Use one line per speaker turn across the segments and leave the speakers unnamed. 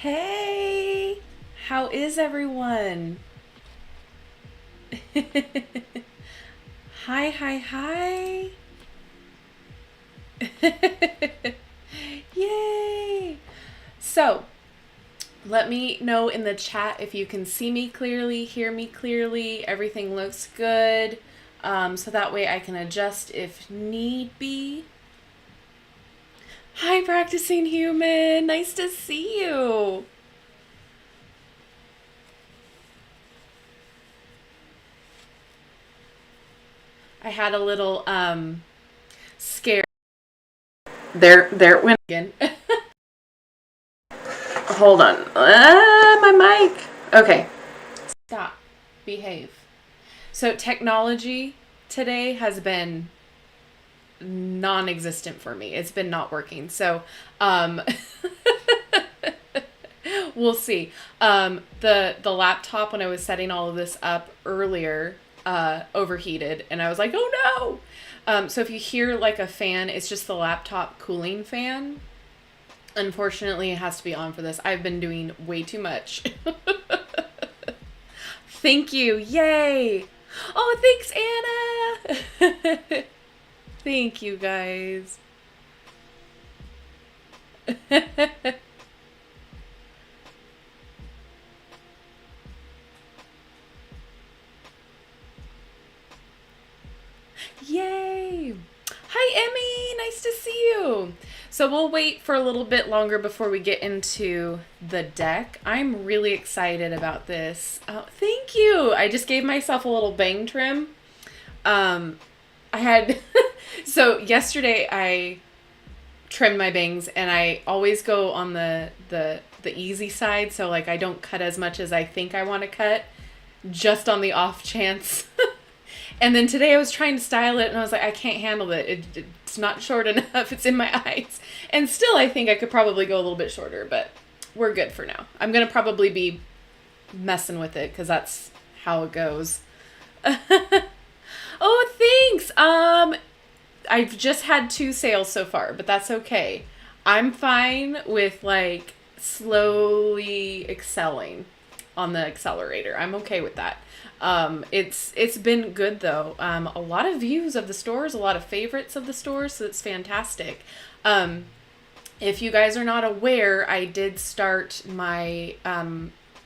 Hey, how is everyone? Hi, hi, hi. Yay! So, let me know in the chat if you can see me clearly, hear me clearly, everything looks good. So that way I can adjust if need be. Hi, practicing human. Nice to see you. I had a little scare. There it went again. Hold on. My mic. Okay. Stop. Behave. So technology today has been non-existent for me. It's been not working. So we'll see. The laptop, when I was setting all of this up earlier, overheated, and I was like, oh no. So if you hear like a fan, it's just the laptop cooling fan. Unfortunately, it has to be on for this. I've been doing way too much. Thank you. Yay. Oh, thanks, Anna. Thank you, guys. Yay. Hi, Emmy. Nice to see you. So we'll wait for a little bit longer before we get into the deck. I'm really excited about this. Oh, thank you. I just gave myself a little bang trim. I had, so yesterday I trimmed my bangs, and I always go on the easy side. So like I don't cut as much as I think I want to cut, just on the off chance. And then today I was trying to style it, and I was like, I can't handle it. It's not short enough. It's in my eyes. And still, I think I could probably go a little bit shorter, but we're good for now. I'm going to probably be messing with it because that's how it goes. Oh, thanks. I've just had 2 sales so far, but that's okay. I'm fine with like slowly excelling on the accelerator. I'm okay with that. It's been good though. A lot of views of the stores, a lot of favorites of the stores, so it's fantastic. If you guys are not aware, I did start my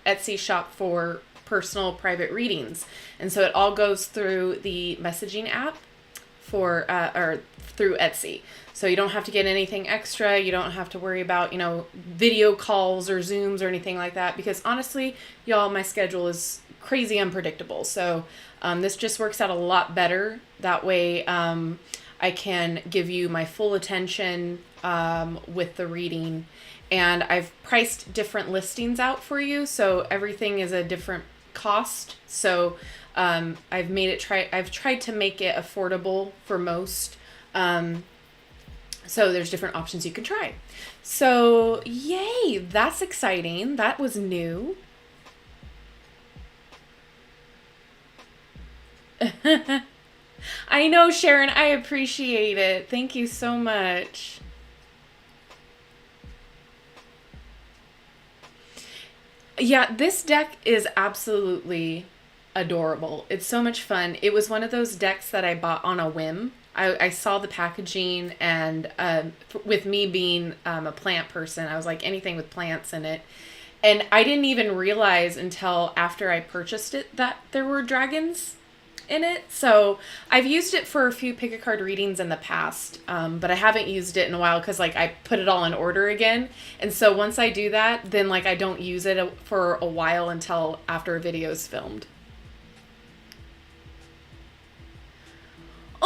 Etsy shop for personal private readings, and so it all goes through the messaging app for or through Etsy. So you don't have to get anything extra. You don't have to worry about, video calls or Zooms or anything like that, because honestly, y'all, my schedule is crazy unpredictable. So this just works out a lot better. That way I can give you my full attention with the reading. And I've priced different listings out for you, so everything is a different cost. So I've tried to make it affordable for most. So there's different options you can try. So yay, that's exciting. That was new. I know, Sharon, I appreciate it. Thank you so much. Yeah, this deck is absolutely adorable. It's so much fun. It was one of those decks that I bought on a whim. I saw the packaging, and with me being a plant person, I was like, anything with plants in it. And I didn't even realize until after I purchased it that there were dragons in it. So I've used it for a few pick a card readings in the past, but I haven't used it in a while because like I put it all in order again. And so once I do that, then like I don't use it for a while until after a video is filmed.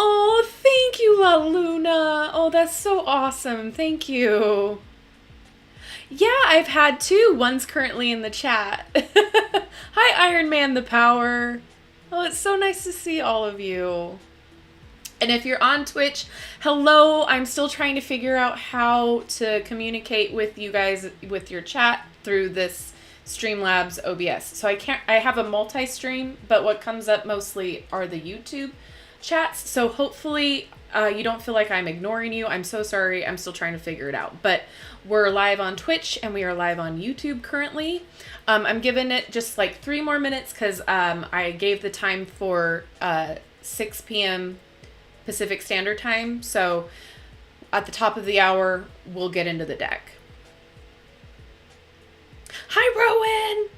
Oh, thank you, La Luna. Oh, that's so awesome. Thank you. Yeah, I've had 2. One's currently in the chat. Hi, Iron Man the Power. Oh, it's so nice to see all of you. And if you're on Twitch, hello. I'm still trying to figure out how to communicate with you guys with your chat through this Streamlabs OBS. So I have a multi-stream, but what comes up mostly are the YouTube chats. So hopefully you don't feel like I'm ignoring you. I'm so sorry. I'm still trying to figure it out. But we're live on Twitch and we are live on YouTube currently. I'm giving it just like 3 more minutes because I gave the time for 6 p.m. Pacific Standard Time. So at the top of the hour, we'll get into the deck. Hi, Rowan!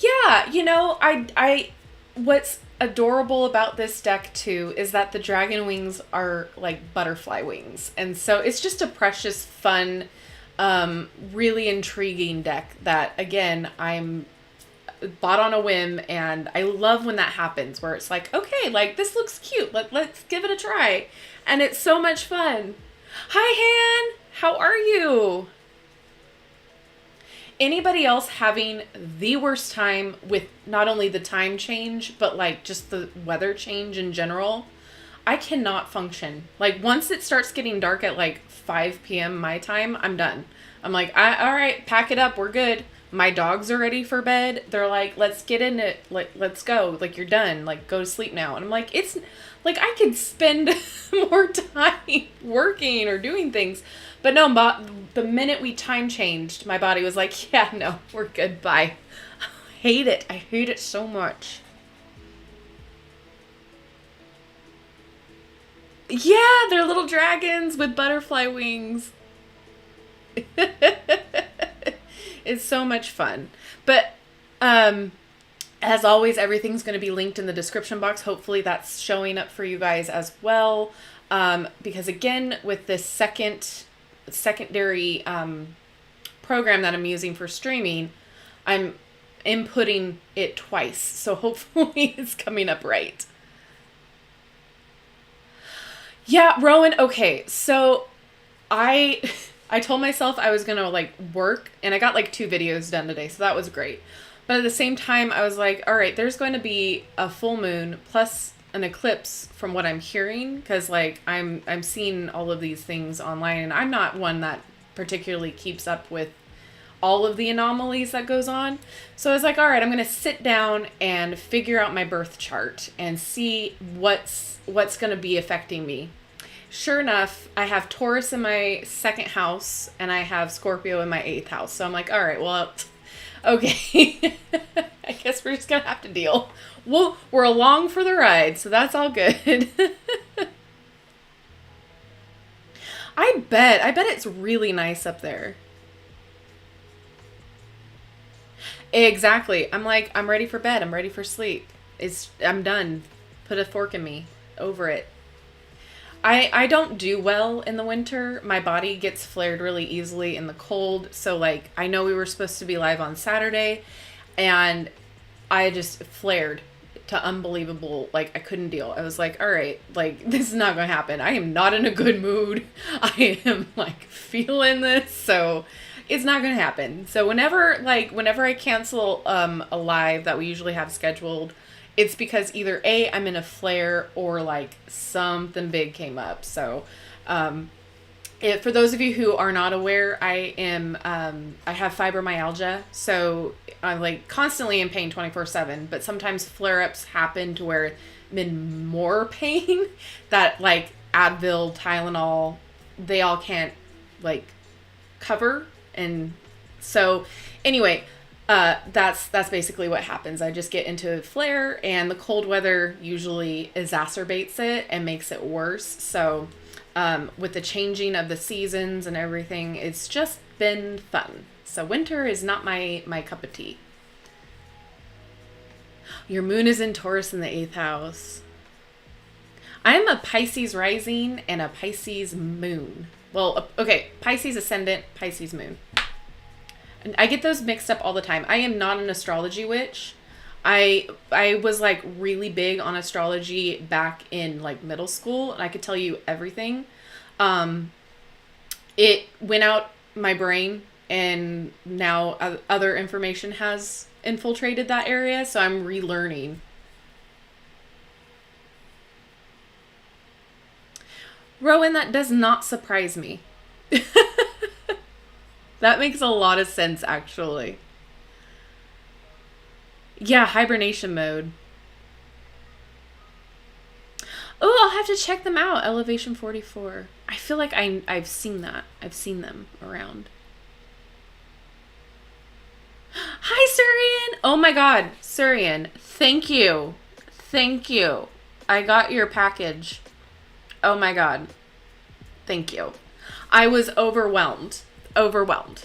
Yeah, you know, I what's adorable about this deck too is that the dragon wings are like butterfly wings. And so it's just a precious, fun, really intriguing deck that, again, I'm bought on a whim, and I love when that happens where it's like, okay, like this looks cute. Let's give it a try. And it's so much fun. Hi, Han! How are you? Anybody else having the worst time with not only the time change, but like just the weather change in general? I cannot function. Like once it starts getting dark at like 5 p.m. my time, I'm done. I'm like, all right, pack it up. We're good. My dogs are ready for bed. They're like, let's get in it. Like, let's go. Like, you're done. Like, go to sleep now. And I'm like, it's like I could spend more time working or doing things. But no, the minute we time changed, my body was like, yeah, no, we're good. Bye. I hate it. I hate it so much. Yeah, they're little dragons with butterfly wings. It's so much fun. But as always, everything's going to be linked in the description box. Hopefully that's showing up for you guys as well. Because again, with this secondary program that I'm using for streaming, I'm inputting it twice. So hopefully it's coming up right. Yeah, Rowan, okay. So I told myself I was going to like work, and I got like 2 videos done today. So that was great. But at the same time, I was like, all right, there's going to be a full moon plus an eclipse from what I'm hearing. Cause like I'm seeing all of these things online, and I'm not one that particularly keeps up with all of the anomalies that goes on. So I was like, all right, I'm going to sit down and figure out my birth chart and see what's going to be affecting me. Sure enough, I have Taurus in my 2nd house and I have Scorpio in my 8th house. So I'm like, all right, well, okay. I guess we're just going to have to deal. We're along for the ride, so that's all good. I bet it's really nice up there. Exactly. I'm like, I'm ready for bed. I'm ready for sleep. I'm done. Put a fork in me. Over it. I don't do well in the winter. My body gets flared really easily in the cold. So like, I know we were supposed to be live on Saturday, and I just flared to unbelievable. Like, I couldn't deal. I was like, all right, like this is not going to happen. I am not in a good mood. I am like feeling this. So it's not going to happen. So whenever I cancel a live that we usually have scheduled, it's because either A, I'm in a flare, or like something big came up. So, for those of you who are not aware, I have fibromyalgia. So I'm like constantly in pain 24/7, but sometimes flare-ups happen to where I'm in more pain that like Advil, Tylenol, they all can't like cover. And so anyway, that's basically what happens. I just get into a flare, and the cold weather usually exacerbates it and makes it worse. So with the changing of the seasons and everything, it's just been fun. So winter is not my cup of tea. Your moon is in Taurus in the 8th house. I am a Pisces rising and a Pisces moon. Well, okay, Pisces ascendant, Pisces moon. And I get those mixed up all the time. I am not an astrology witch. I was like really big on astrology back in like middle school, and I could tell you everything. It went out my brain, and now other information has infiltrated that area, so I'm relearning. Rowan, that does not surprise me. That makes a lot of sense, actually. Yeah, hibernation mode. Oh, I'll have to check them out. Elevation 44. I feel like I've seen that. I've seen them around. Hi, Surian. Oh my God, Surian. Thank you. Thank you. I got your package. Oh my God. Thank you. I was overwhelmed. Overwhelmed.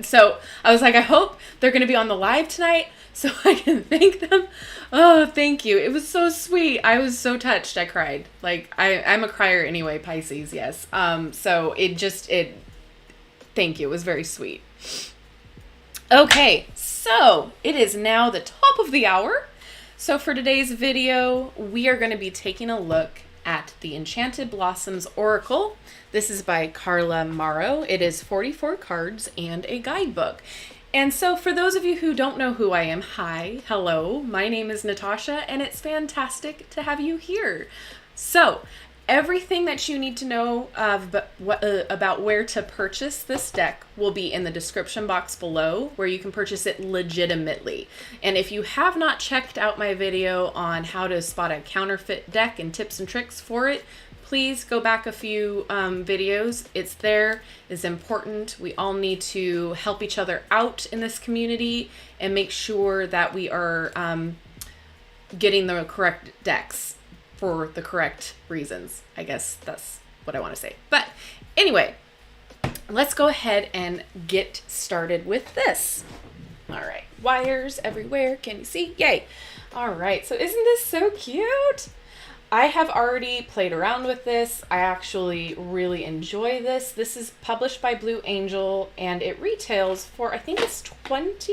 So I was like, I hope they're going to be on the live tonight so I can thank them. Oh, thank you. It was so sweet. I was so touched. I cried. Like, I'm a crier anyway, Pisces, yes. So thank you. It was very sweet. Okay, so it is now the top of the hour. So for today's video, we are going to be taking a look at the Enchanted Blossoms Oracle. This is by Carla Morrow. It is 44 cards and a guidebook. And so for those of you who don't know who I am, hi, hello, my name is Natasha, and it's fantastic to have you here. So everything that you need to know about where to purchase this deck will be in the description box below, where you can purchase it legitimately. And if you have not checked out my video on how to spot a counterfeit deck and tips and tricks for it, please go back a few videos. It's there. It's important. We all need to help each other out in this community and make sure that we are getting the correct decks for the correct reasons. I guess that's what I want to say. But anyway, let's go ahead and get started with this. All right, wires everywhere. Can you see? Yay. All right, so isn't this so cute? I have already played around with this. I actually really enjoy this. This is published by Blue Angel, and it retails for, I think it's $20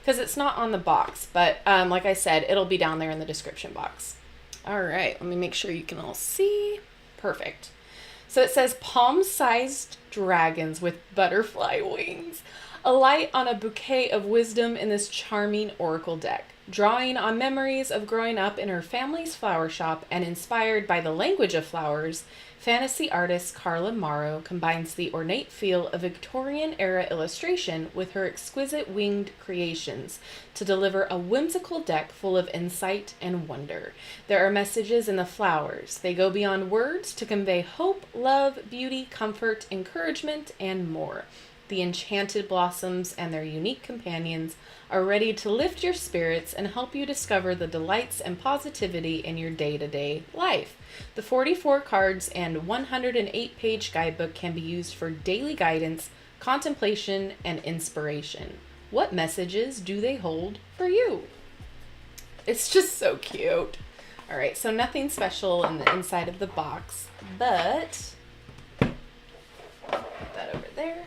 because it's not on the box. But like I said, it'll be down there in the description box. All right, let me make sure you can all see. Perfect. So it says palm-sized dragons with butterfly wings. A light on a bouquet of wisdom in this charming oracle deck. Drawing on memories of growing up in her family's flower shop and inspired by the language of flowers, fantasy artist Carla Morrow combines the ornate feel of Victorian-era illustration with her exquisite winged creations to deliver a whimsical deck full of insight and wonder. There are messages in the flowers. They go beyond words to convey hope, love, beauty, comfort, encouragement, and more. The enchanted blossoms and their unique companions are ready to lift your spirits and help you discover the delights and positivity in your day-to-day life. The 44 cards and 108-page guidebook can be used for daily guidance, contemplation, and inspiration. What messages do they hold for you? It's just so cute. All right, so nothing special in the inside of the box, but put that over there.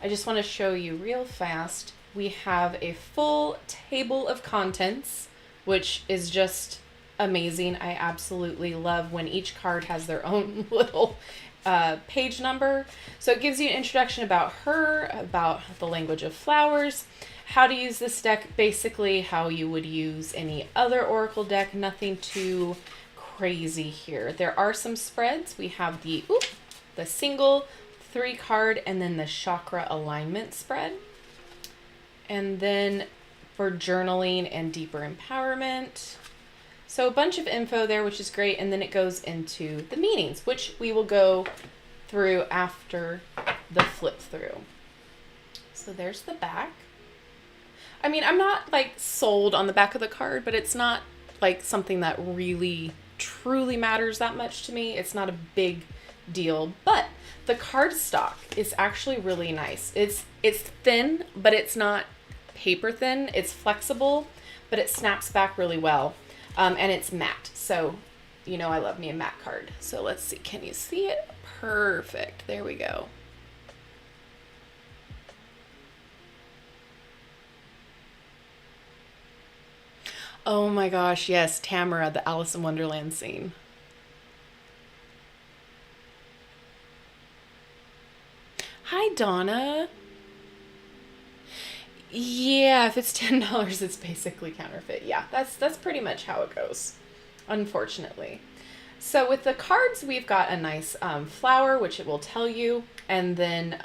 I just want to show you real fast. We have a full table of contents, which is just amazing. I absolutely love when each card has their own little page number. So it gives you an introduction about her, about the language of flowers, how to use this deck, basically how you would use any other oracle deck. Nothing too crazy here. There are some spreads. We have the single 3-card and then the chakra alignment spread. And then for journaling and deeper empowerment. So a bunch of info there, which is great. And then it goes into the meanings, which we will go through after the flip through. So there's the back. I mean, I'm not like sold on the back of the card, but it's not like something that really truly matters that much to me. It's not a big deal, but the cardstock is actually really nice. It's thin, but it's not paper thin. It's flexible, but it snaps back really well. And it's matte. So, you know, I love me a matte card. So let's see. Can you see it? Perfect. There we go. Oh my gosh. Yes. Tamara, the Alice in Wonderland scene. Hi, Donna. Yeah, if it's $10, it's basically counterfeit. Yeah, that's pretty much how it goes, unfortunately. So with the cards, we've got a nice flower, which it will tell you, and then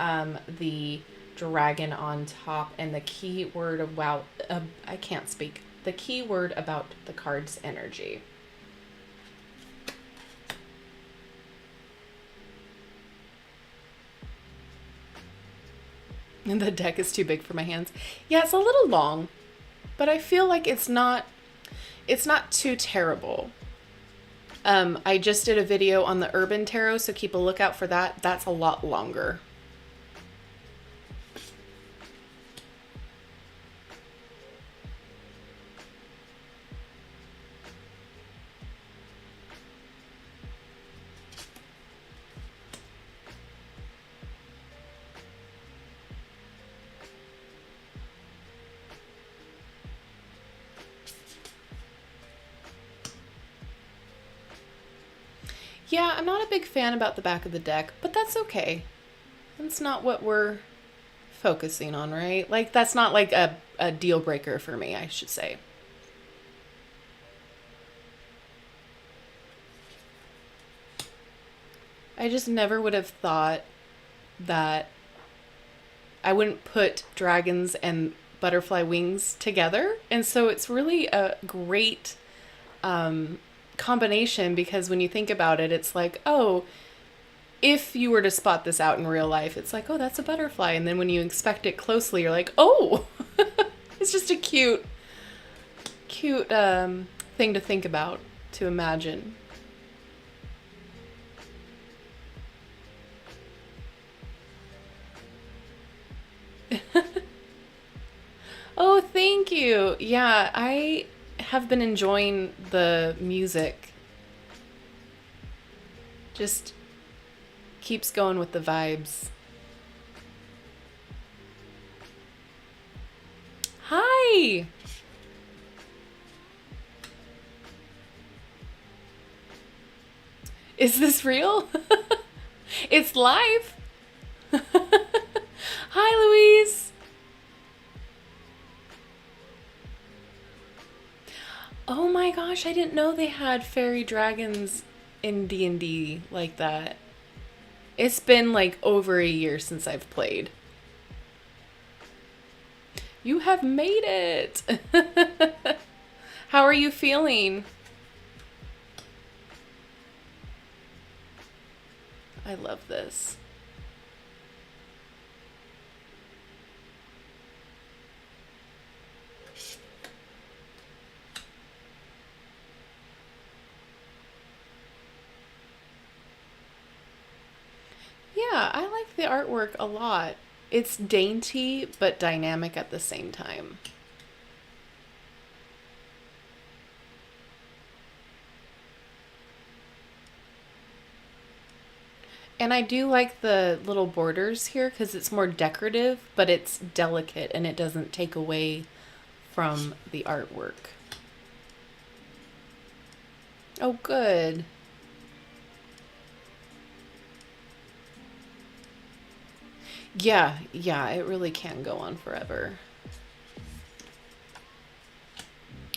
the dragon on top, and the keyword of, wow, I can't speak, the keyword about the card's energy. And the deck is too big for my hands. Yeah, it's a little long, but I feel like it's not too terrible. I just did a video on the Urban Tarot, so keep a lookout for that. That's a lot longer. Yeah, I'm not a big fan about the back of the deck, but that's okay. That's not what we're focusing on, right? Like, that's not like a deal breaker for me, I should say. I just never would have thought that I wouldn't put dragons and butterfly wings together. And so it's really a great combination, because when you think about it, it's like, oh, if you were to spot this out in real life, it's like, oh, that's a butterfly. And then when you inspect it closely, you're like, oh, it's just a cute thing to think about, to imagine. Oh, thank you. Yeah, I have been enjoying the music. Just keeps going with the vibes. Hi! Is this real? It's live. Hi, Louise. Oh my gosh, I didn't know they had fairy dragons in D&D like that. It's been like over a year since I've played. You have made it. How are you feeling? I love this. Yeah, I like the artwork a lot. It's dainty but dynamic at the same time. And I do like the little borders here because it's more decorative, but it's delicate and it doesn't take away from the artwork. Oh, good. Yeah, it really can go on forever.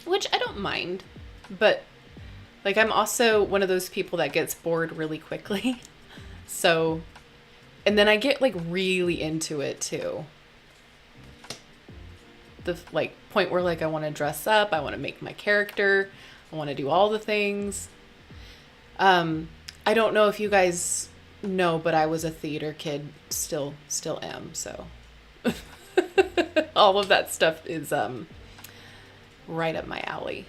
Which I don't mind, but like I'm also one of those people that gets bored really quickly. So, and then I get like really into it too. The like point where like I want to dress up, I want to make my character, I want to do all the things. I don't know if you guys know, but I was a theater kid, still am, so all of that stuff is right up my alley.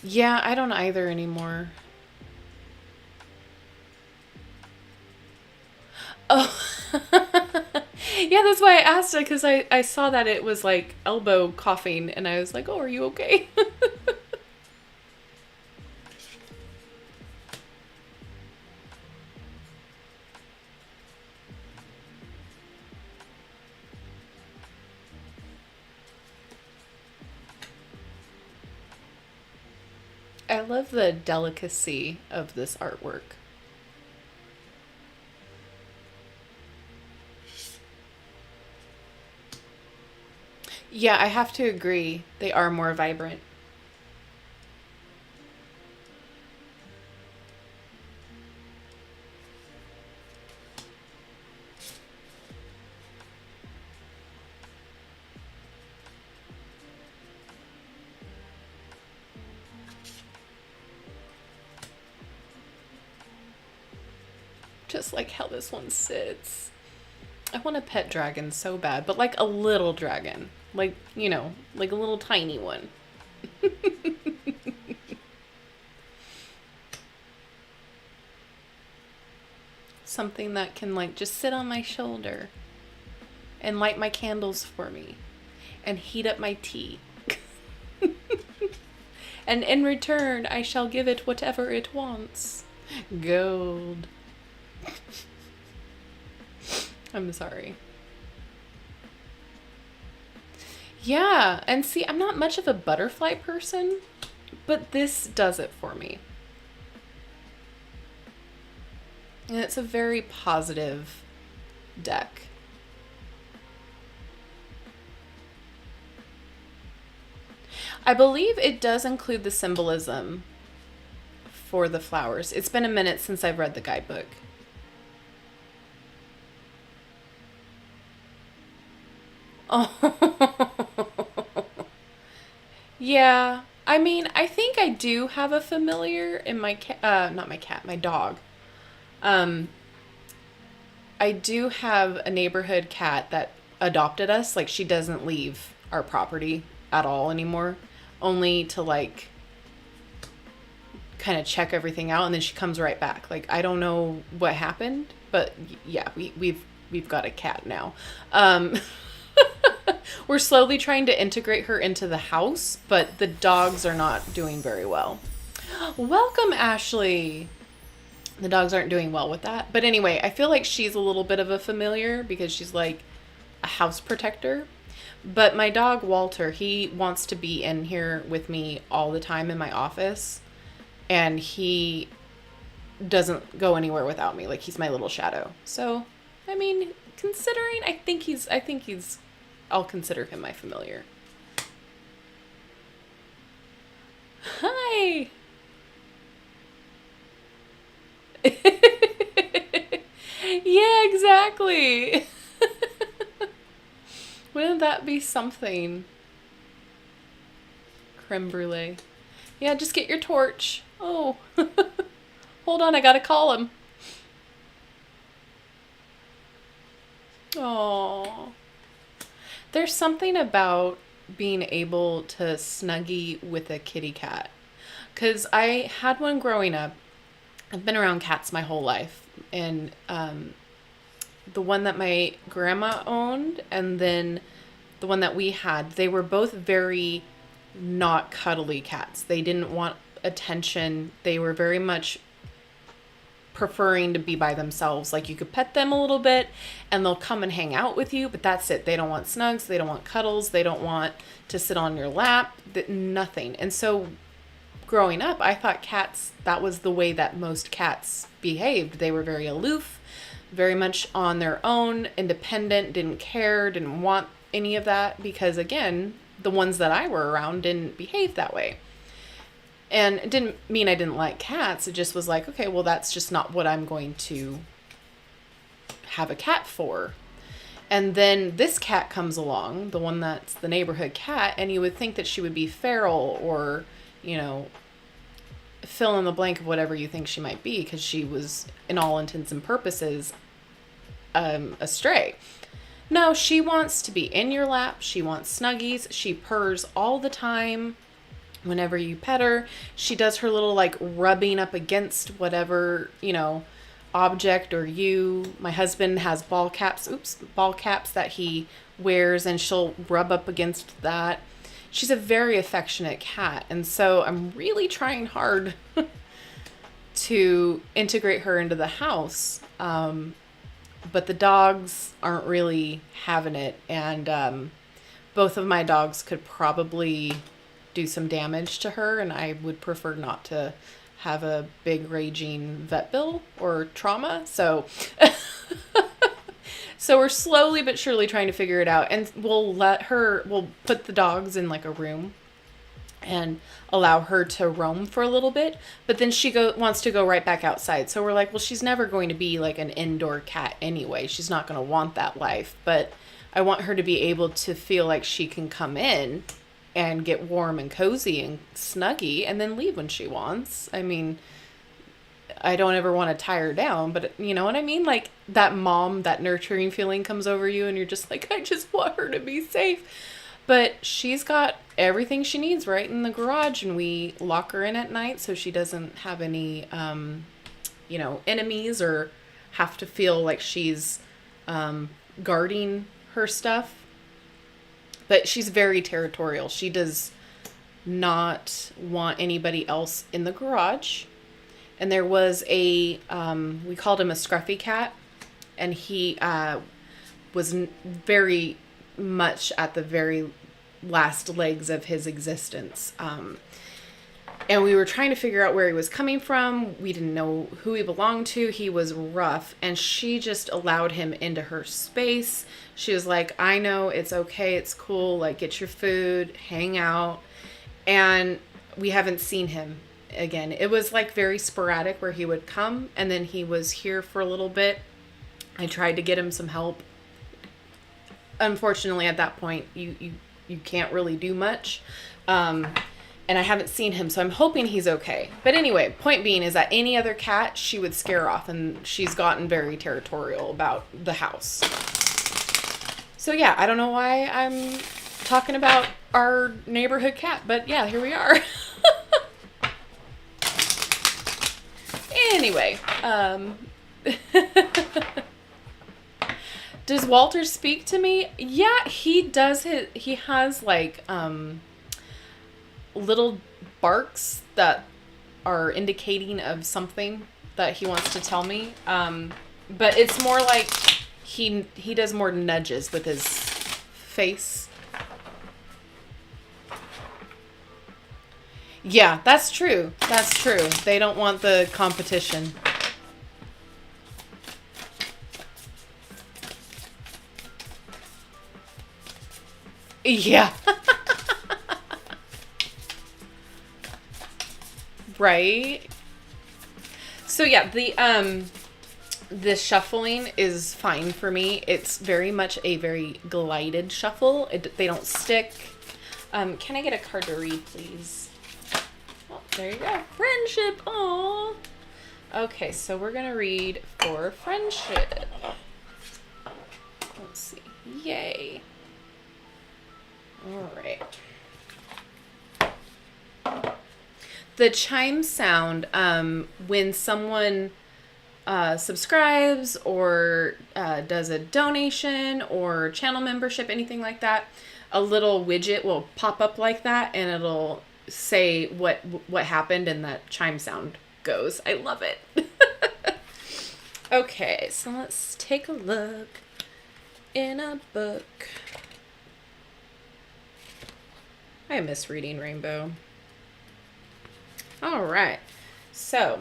Yeah, I don't either anymore. Oh. Yeah, that's why I asked it, because I saw that it was like elbow coughing and I was like, oh, are you okay? I love the delicacy of this artwork. Yeah, I have to agree. They are more vibrant. just like how this one sits. I want a pet dragon so bad, but like a little dragon. Like, you know, like a little tiny one. Something that can like just sit on my shoulder and light my candles for me and heat up my tea. And in return, I shall give it whatever it wants. Gold. I'm sorry. Yeah, and see, I'm not much of a butterfly person, but this does it for me. And it's a very positive deck. I believe it does include the symbolism for the flowers. It's been a minute since I've read the guidebook. Oh. Yeah. I mean, I think I do have a familiar in my cat, not my cat, my dog. I do have a neighborhood cat that adopted us. Like, she doesn't leave our property at all anymore. Only to like kind of check everything out, and then she comes right back. Like, I don't know what happened, but yeah, we've got a cat now. We're slowly trying to integrate her into the house, but the dogs are not doing very well. Welcome, Ashley. The dogs aren't doing well with that. But anyway, I feel like she's a little bit of a familiar because she's like a house protector. But my dog, Walter, he wants to be in here with me all the time in my office. And he doesn't go anywhere without me. Like, he's my little shadow. So, I mean, considering, I'll consider him my familiar. Hi! Yeah, exactly. Wouldn't that be something? Creme brulee. Yeah, just get your torch. Oh. Hold on, I gotta call him. Oh. There's something about being able to snuggie with a kitty cat. Because I had one growing up. I've been around cats my whole life. And the one that my grandma owned and then the one that we had, they were both very not cuddly cats. They didn't want attention. They were very much preferring to be by themselves. Like, you could pet them a little bit and they'll come and hang out with you, but that's it. They don't want snugs. They don't want cuddles. They don't want to sit on your lap. Nothing. And so growing up, I thought cats, that was the way that most cats behaved. They were very aloof, very much on their own, independent, didn't care, didn't want any of that because, again, the ones that I were around didn't behave that way. And it didn't mean I didn't like cats. It just was like, okay, well, that's just not what I'm going to have a cat for. And then this cat comes along, the one that's the neighborhood cat, and you would think that she would be feral or, you know, fill in the blank of whatever you think she might be, because she was, in all intents and purposes, a stray. No, she wants to be in your lap. She wants snuggies. She purrs all the time. Whenever you pet her, she does her little like rubbing up against whatever, you know, object or you. My husband has ball caps that he wears, and she'll rub up against that. She's a very affectionate cat, and so I'm really trying hard to integrate her into the house. But the dogs aren't really having it, and both of my dogs could probably do some damage to her, and I would prefer not to have a big raging vet bill or trauma. So so we're slowly but surely trying to figure it out, and we'll put the dogs in like a room and allow her to roam for a little bit, but then she wants to go right back outside. So we're like, well, she's never going to be like an indoor cat anyway. She's not going to want that life, but I want her to be able to feel like she can come in and get warm and cozy and snuggy and then leave when she wants. I mean, I don't ever want to tie her down, but you know what I mean? Like that mom, that nurturing feeling comes over you and you're just like, I just want her to be safe. But she's got everything she needs right in the garage, and we lock her in at night so she doesn't have any, enemies or have to feel like she's guarding her stuff. But she's very territorial. She does not want anybody else in the garage. And there was we called him a scruffy cat, and he was very much at the very last legs of his existence. And we were trying to figure out where he was coming from. We didn't know who he belonged to. He was rough, and she just allowed him into her space. She was like, I know, it's okay, it's cool, like, get your food, hang out. And we haven't seen him again. It was like very sporadic where he would come, and then he was here for a little bit. I tried to get him some help. Unfortunately, at that point, you can't really do much. And I haven't seen him, so I'm hoping he's okay. But anyway, point being is that any other cat, she would scare off, and she's gotten very territorial about the house. So yeah, I don't know why I'm talking about our neighborhood cat, but yeah, here we are. Anyway, does Walter speak to me? Yeah, he does. He has like little barks that are indicating of something that he wants to tell me. But it's more like he does more nudges with his face. Yeah, that's true. That's true. They don't want the competition. Yeah. Right. So yeah, the shuffling is fine for me. It's very much a very glided shuffle. They don't stick. Can I get a card to read, please? Oh, there you go. Friendship. Aww. Okay, so we're gonna read for friendship. Let's see. Yay. All right. The chime sound, when someone subscribes or does a donation or channel membership, anything like that, a little widget will pop up like that, and it'll say what happened, and that chime sound goes. I love it. Okay, so let's take a look in a book. I miss reading Rainbow. All right, so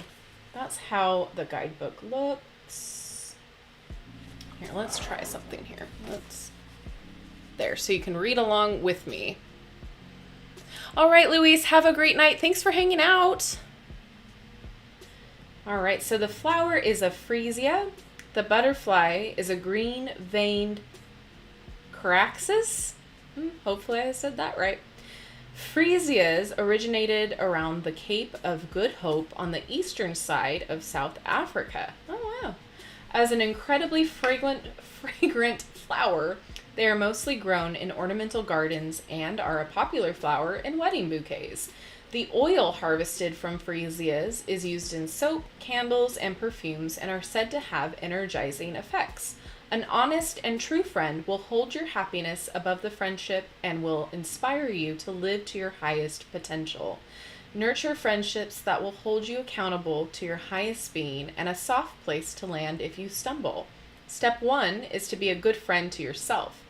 that's how the guidebook looks. Here, let's try something here. There, so you can read along with me. All right, Louise, have a great night. Thanks for hanging out. All right, so the flower is a Freezia. The butterfly is a green-veined Caraxes. Hopefully I said that right. Freezias originated around the Cape of Good Hope on the eastern side of South Africa. Oh, wow. As an incredibly fragrant flower, they are mostly grown in ornamental gardens and are a popular flower in wedding bouquets. The oil harvested from Freezias is used in soap, candles, and perfumes, and are said to have energizing effects. An honest and true friend will hold your happiness above the friendship and will inspire you to live to your highest potential. Nurture friendships that will hold you accountable to your highest being and a soft place to land if you stumble. Step 1 is to be a good friend to yourself.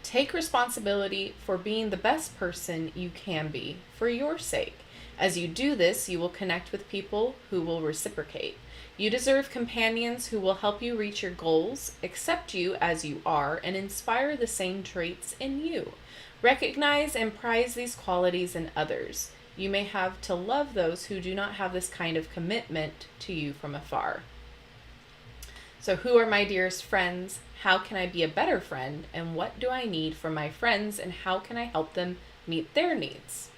Take responsibility for being the best person you can be for your sake. As you do this, you will connect with people who will reciprocate. You deserve companions who will help you reach your goals, accept you as you are, and inspire the same traits in you. Recognize and prize these qualities in others. You may have to love those who do not have this kind of commitment to you from afar. So who are my dearest friends? How can I be a better friend? And what do I need from my friends? And how can I help them meet their needs?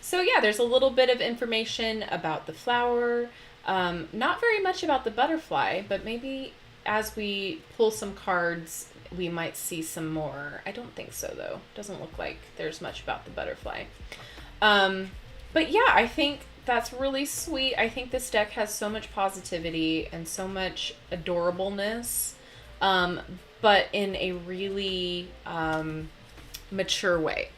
So yeah, there's a little bit of information about the flower, Not very much about the butterfly, but maybe as we pull some cards, we might see some more. I don't think so, though. Doesn't look like there's much about the butterfly. But yeah, I think that's really sweet. I think this deck has so much positivity and so much adorableness, but in a really mature way.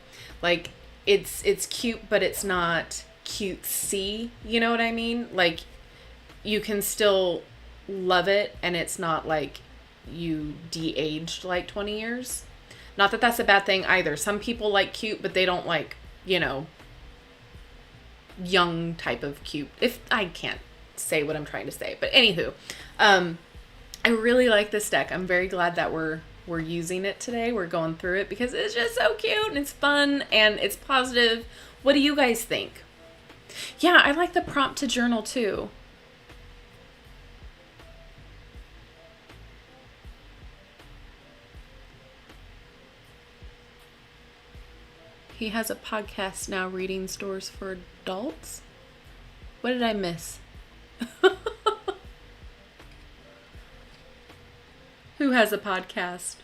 Like, it's cute, but it's not cutesy. You know what I mean? Like, you can still love it, and it's not like you de-aged like 20 years. Not that that's a bad thing either. Some people like cute, but they don't like, young type of cute. If I can't say what I'm trying to say, but anywho, I really like this deck. I'm very glad that we're using it today. We're going through it because it's just so cute and it's fun and it's positive. What do you guys think? Yeah, I like the prompt to journal too. He has a podcast now reading stories for adults. What did I miss? Who has a podcast?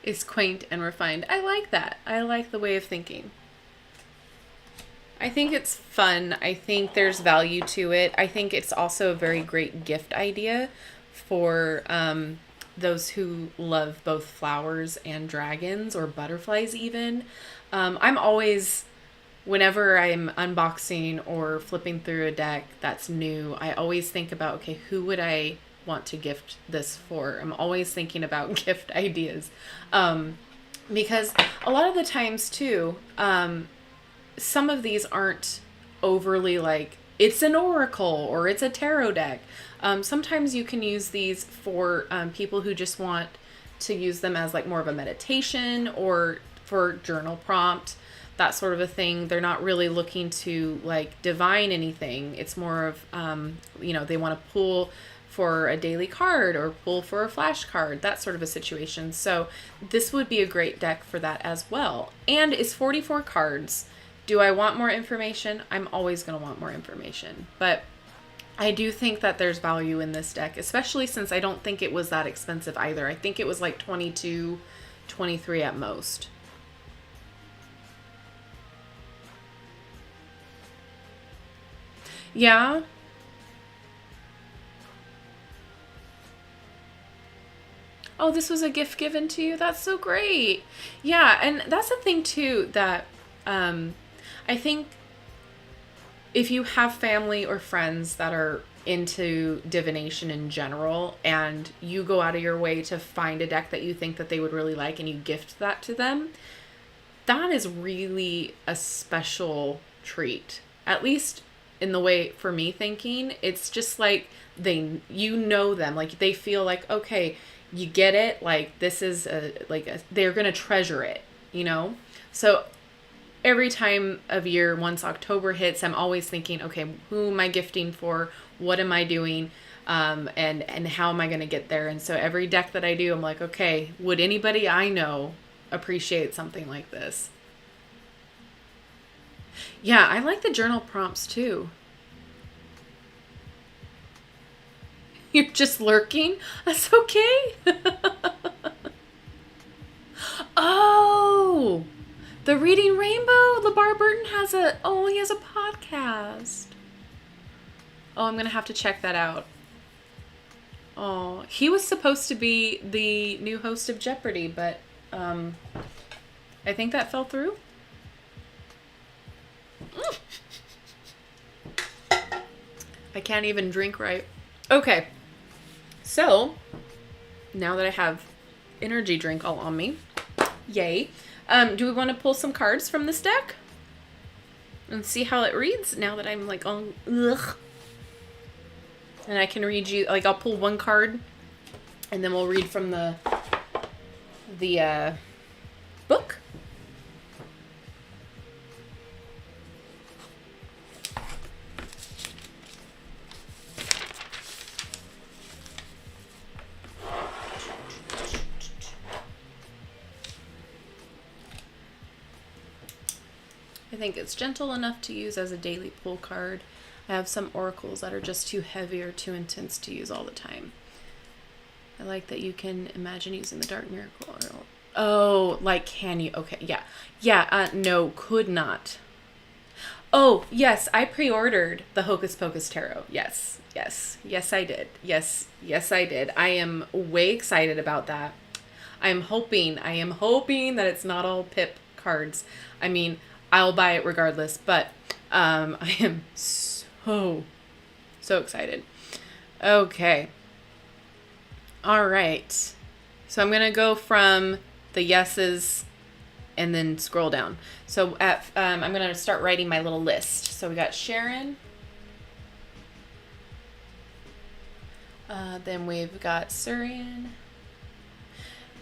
It's quaint and refined. I like that. I like the way of thinking. I think it's fun. I think there's value to it. I think it's also a very great gift idea for those who love both flowers and dragons or butterflies even. I'm always, whenever I'm unboxing or flipping through a deck that's new, I always think about, okay, who would I want to gift this for? I'm always thinking about gift ideas. Because a lot of the times too, some of these aren't overly like, it's an oracle or it's a tarot deck. Sometimes you can use these for people who just want to use them as like more of a meditation or for journal prompt, that sort of a thing. They're not really looking to like divine anything. It's more of, they want to pull for a daily card or pull for a flash card, that sort of a situation. So this would be a great deck for that as well. And it's 44 cards. Do I want more information? I'm always going to want more information. But I do think that there's value in this deck, especially since I don't think it was that expensive either. I think it was like 22, 23 at most. Yeah. Oh, this was a gift given to you? That's so great. Yeah, and that's the thing too that I think if you have family or friends that are into divination in general and you go out of your way to find a deck that you think that they would really like and you gift that to them, that is really a special treat. At least in the way for me thinking, it's just like them, like they feel like, okay, you get it, like this is they're gonna treasure it, so every time of year, once October hits, I'm always thinking, okay, who am I gifting for? What am I doing? And how am I going to get there? And so every deck that I do, I'm like, okay, would anybody I know appreciate something like this? Yeah, I like the journal prompts too. You're just lurking? That's okay. Oh! The Reading Rainbow, LeVar Burton he has a podcast. Oh, I'm going to have to check that out. Oh, he was supposed to be the new host of Jeopardy, but I think that fell through. I can't even drink right. Okay. So, now that I have energy drink all on me, yay. Do we want to pull some cards from this deck? And see how it reads now that I'm like on, ugh. And I can read you, like I'll pull one card and then we'll read from the book. I think it's gentle enough to use as a daily pull card. I have some oracles that are just too heavy or too intense to use all the time. I like that you can imagine using the Dark Miracle Oracle. Oh, like, can you? Okay, yeah. Yeah, no, could not. Oh, yes, I pre-ordered the Hocus Pocus Tarot. Yes, yes, yes, I did. Yes, yes, I did. I am way excited about that. I am hoping that it's not all Pip cards. I mean, I'll buy it regardless, but I am so excited. Okay. All right. So I'm going to go from the yeses and then scroll down. So I'm going to start writing my little list. So we got Sharon. Then we've got Surian.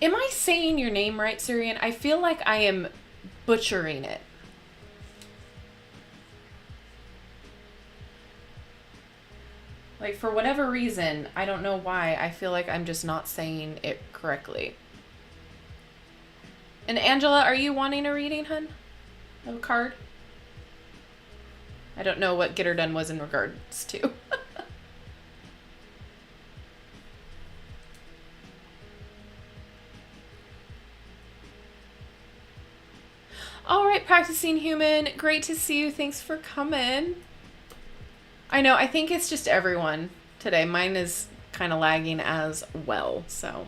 Am I saying your name right, Surian? I feel like I am butchering it. Like, for whatever reason, I don't know why, I feel like I'm just not saying it correctly. And Angela, are you wanting a reading, hun? Of a card? I don't know what Get Her Done was in regards to. All right, Practicing Human. Great to see you. Thanks for coming. I know, I think it's just everyone today. Mine is kind of lagging as well, so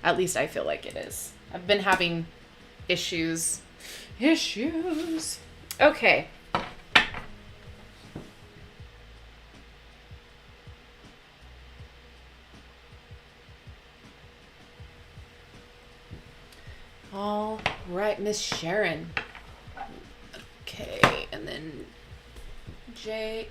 at least I feel like it is. I've been having issues. Okay. All right, Miss Sharon. Okay, and then JL.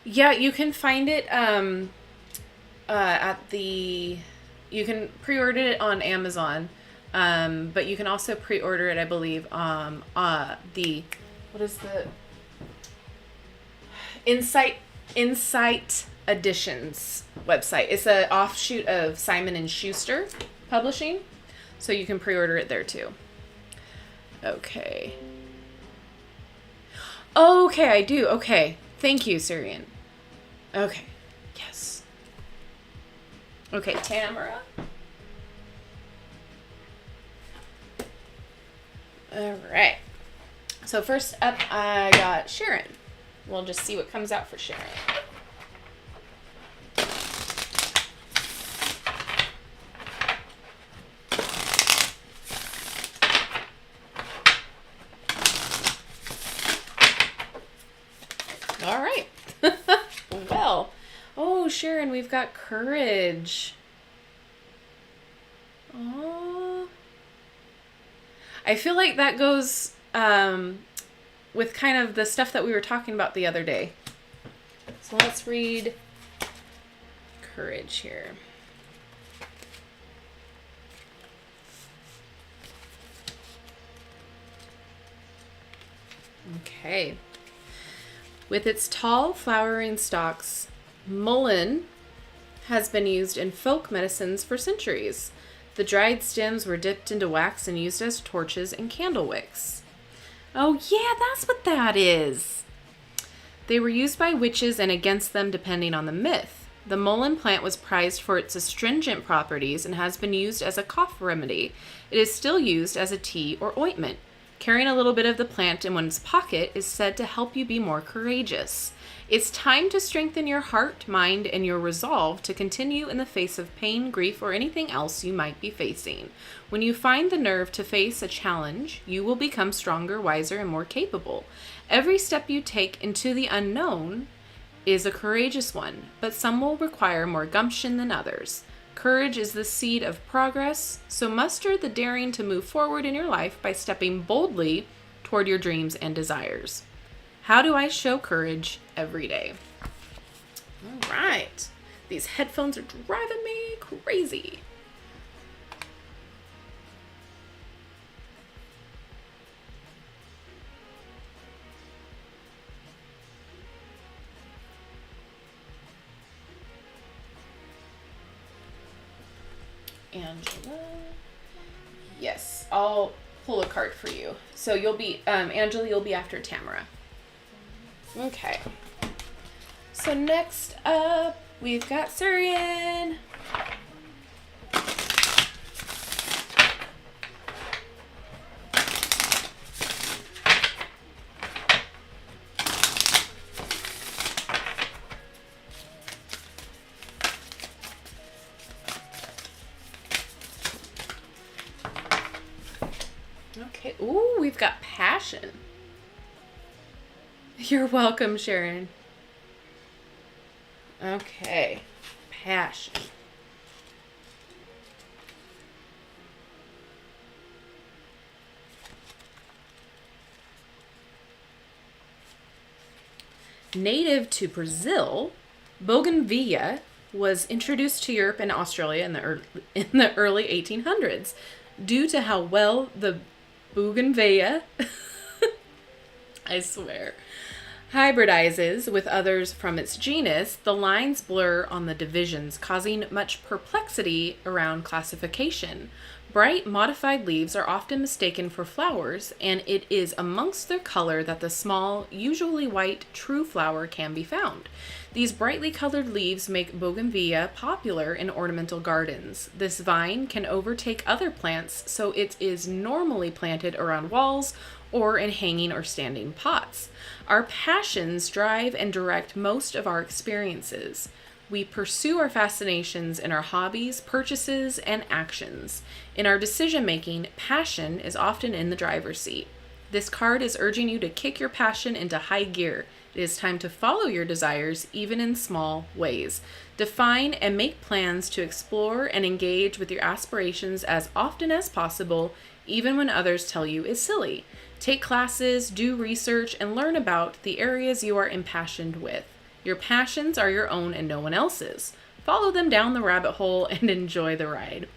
Yeah, you can find it at the, you can pre-order it on Amazon, but you can also pre-order it, I believe, the, what is the Insight Editions website. It's an offshoot of Simon & Schuster Publishing, so you can pre-order it there too. Okay. Okay, I do. Okay. Thank you, Surian. Okay. Yes. Okay, Tamara. All right. So first up, I got Sharon. We'll just see what comes out for Sharon. All right. Well, oh, Sharon, we've got courage. Oh, I feel like that goes with kind of the stuff that we were talking about the other day. So let's read courage here. Okay. With its tall, flowering stalks, mullein has been used in folk medicines for centuries. The dried stems were dipped into wax and used as torches and candle wicks. Oh yeah, that's what that is. They were used by witches and against them depending on the myth. The mullein plant was prized for its astringent properties and has been used as a cough remedy. It is still used as a tea or ointment. Carrying a little bit of the plant in one's pocket is said to help you be more courageous. It's time to strengthen your heart, mind, and your resolve to continue in the face of pain, grief, or anything else you might be facing. When you find the nerve to face a challenge, you will become stronger, wiser, and more capable. Every step you take into the unknown is a courageous one, but some will require more gumption than others. Courage is the seed of progress, so muster the daring to move forward in your life by stepping boldly toward your dreams and desires. How do I show courage every day? All right. These headphones are driving me crazy. Angela. Yes, I'll pull a card for you. So you'll be, Angela, you'll be after Tamara. Okay. So next up, we've got Surian. Okay. Ooh, we've got Passion. You're welcome, Sharon. Okay. Passion. Native to Brazil, bougainvillea was introduced to Europe and Australia in the early 1800s. Due to how well the bougainvillea, I swear, hybridizes with others from its genus, the lines blur on the divisions, causing much perplexity around classification. Bright, modified leaves are often mistaken for flowers, and it is amongst their color that the small, usually white, true flower can be found. These brightly colored leaves make bougainvillea popular in ornamental gardens. This vine can overtake other plants, so it is normally planted around walls or in hanging or standing pots. Our passions drive and direct most of our experiences. We pursue our fascinations in our hobbies, purchases, and actions. In our decision-making, passion is often in the driver's seat. This card is urging you to kick your passion into high gear. It is time to follow your desires, even in small ways. Define and make plans to explore and engage with your aspirations as often as possible, even when others tell you it's silly. Take classes, do research, and learn about the areas you are impassioned with. Your passions are your own and no one else's. Follow them down the rabbit hole and enjoy the ride.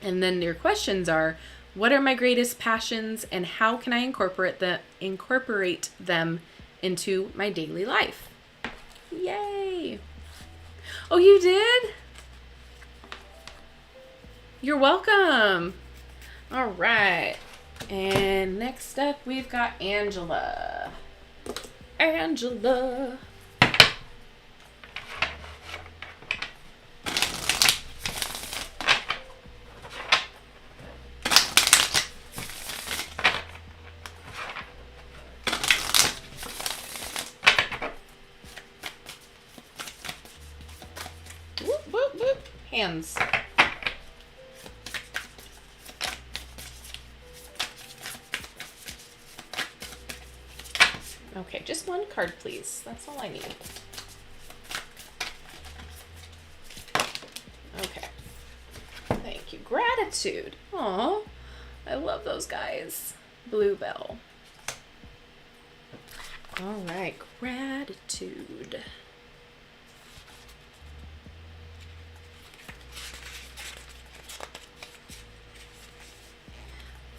And then your questions are, what are my greatest passions and how can I incorporate them into my daily life? Yay! Oh, you did? You're welcome. All right. And next up, we've got Angela. Angela. Whoop, whoop, whoop. Hands. Okay, just one card, please. That's all I need. Okay. Thank you. Gratitude. Aw, I love those guys. Bluebell. All right, gratitude.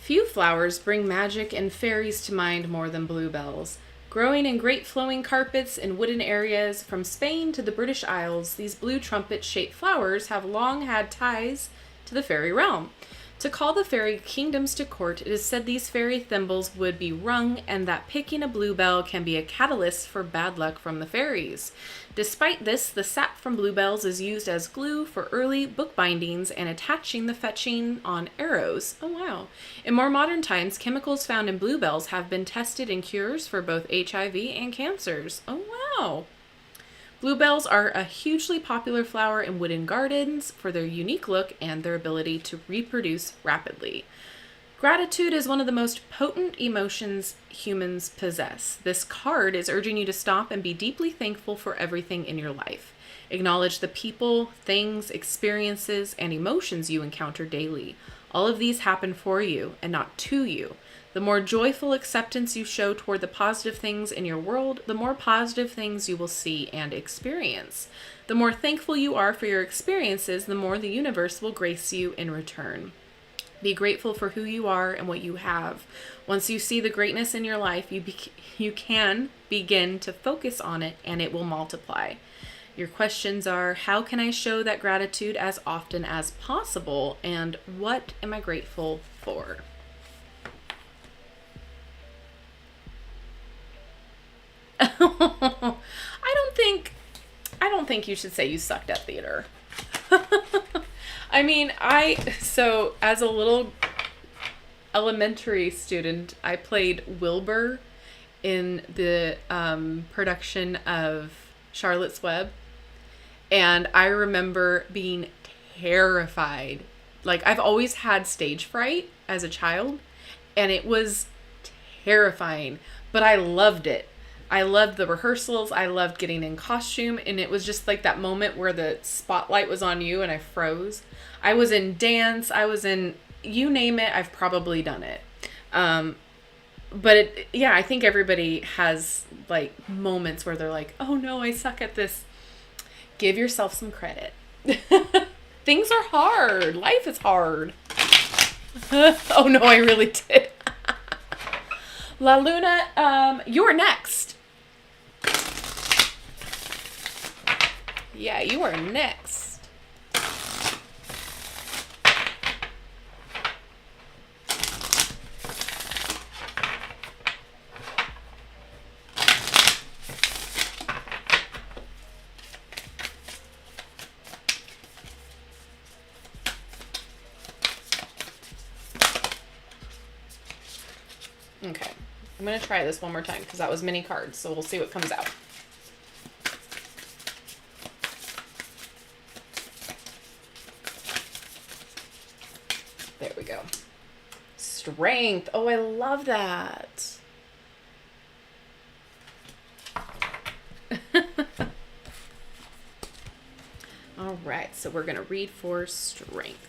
Few flowers bring magic and fairies to mind more than bluebells. Growing in great flowing carpets in wooden areas from Spain to the British Isles, these blue trumpet-shaped flowers have long had ties to the fairy realm. To call the fairy kingdoms to court, it is said these fairy thimbles would be rung and that picking a bluebell can be a catalyst for bad luck from the fairies. Despite this, the sap from bluebells is used as glue for early book bindings and attaching the fetching on arrows. Oh wow. In more modern times, chemicals found in bluebells have been tested in cures for both HIV and cancers. Oh wow. Bluebells are a hugely popular flower in wooden gardens for their unique look and their ability to reproduce rapidly. Gratitude is one of the most potent emotions humans possess. This card is urging you to stop and be deeply thankful for everything in your life. Acknowledge the people, things, experiences, and emotions you encounter daily. All of these happen for you and not to you. The more joyful acceptance you show toward the positive things in your world, the more positive things you will see and experience. The more thankful you are for your experiences, the more the universe will grace you in return. Be grateful for who you are and what you have. Once you see the greatness in your life, you can begin to focus on it and it will multiply. Your questions are, how can I show that gratitude as often as possible? And what am I grateful for? I don't think you should say you sucked at theater. I mean, so as a little elementary student, I played Wilbur in the production of Charlotte's Web. And I remember being terrified. Like, I've always had stage fright as a child, and it was terrifying, but I loved it. I loved the rehearsals. I loved getting in costume, and it was just like that moment where the spotlight was on you and I froze. I was in dance. I was in, you name it, I've probably done it. But I think everybody has like moments where they're like, oh no, I suck at this. Give yourself some credit. Things are hard. Life is hard. Oh no, I really did. La Luna, you're next. Yeah, you are next. Okay, I'm going to try this one more time because that was mini cards, so we'll see what comes out. There we go. Strength. Oh, I love that. All right, so we're going to read for strength.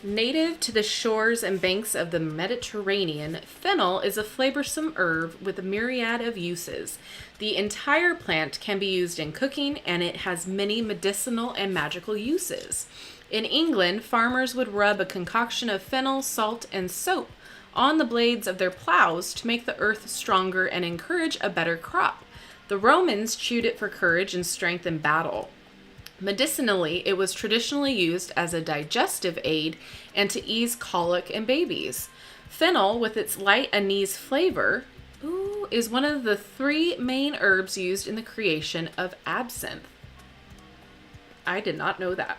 Native to the shores and banks of the Mediterranean, fennel is a flavorsome herb with a myriad of uses. The entire plant can be used in cooking, and it has many medicinal and magical uses. In England, farmers would rub a concoction of fennel, salt, and soap on the blades of their plows to make the earth stronger and encourage a better crop. The Romans chewed it for courage and strength in battle. Medicinally, it was traditionally used as a digestive aid and to ease colic in babies. Fennel, with its light anise flavor, is one of the 3 main herbs used in the creation of absinthe. I did not know that.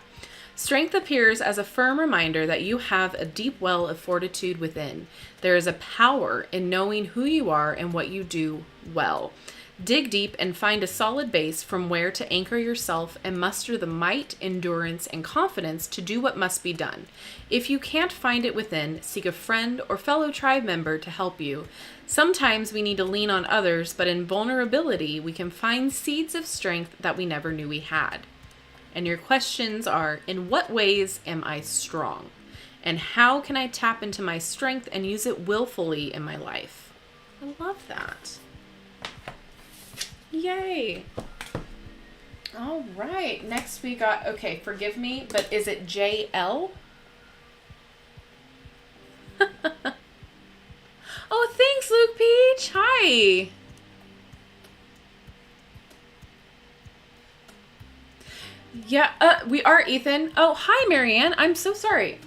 Strength appears as a firm reminder that you have a deep well of fortitude within. There is a power in knowing who you are and what you do well. Dig deep and find a solid base from where to anchor yourself and muster the might, endurance, and confidence to do what must be done. If you can't find it within, seek a friend or fellow tribe member to help you. Sometimes we need to lean on others, but in vulnerability, we can find seeds of strength that we never knew we had. And your questions are, in what ways am I strong? And how can I tap into my strength and use it willfully in my life? I love that. Yay. All right. Next we got, okay, forgive me, but is it JL? Oh, thanks, Luke Peach. Hi. Yeah, we are, Ethan. Oh, hi, Marianne. I'm so sorry.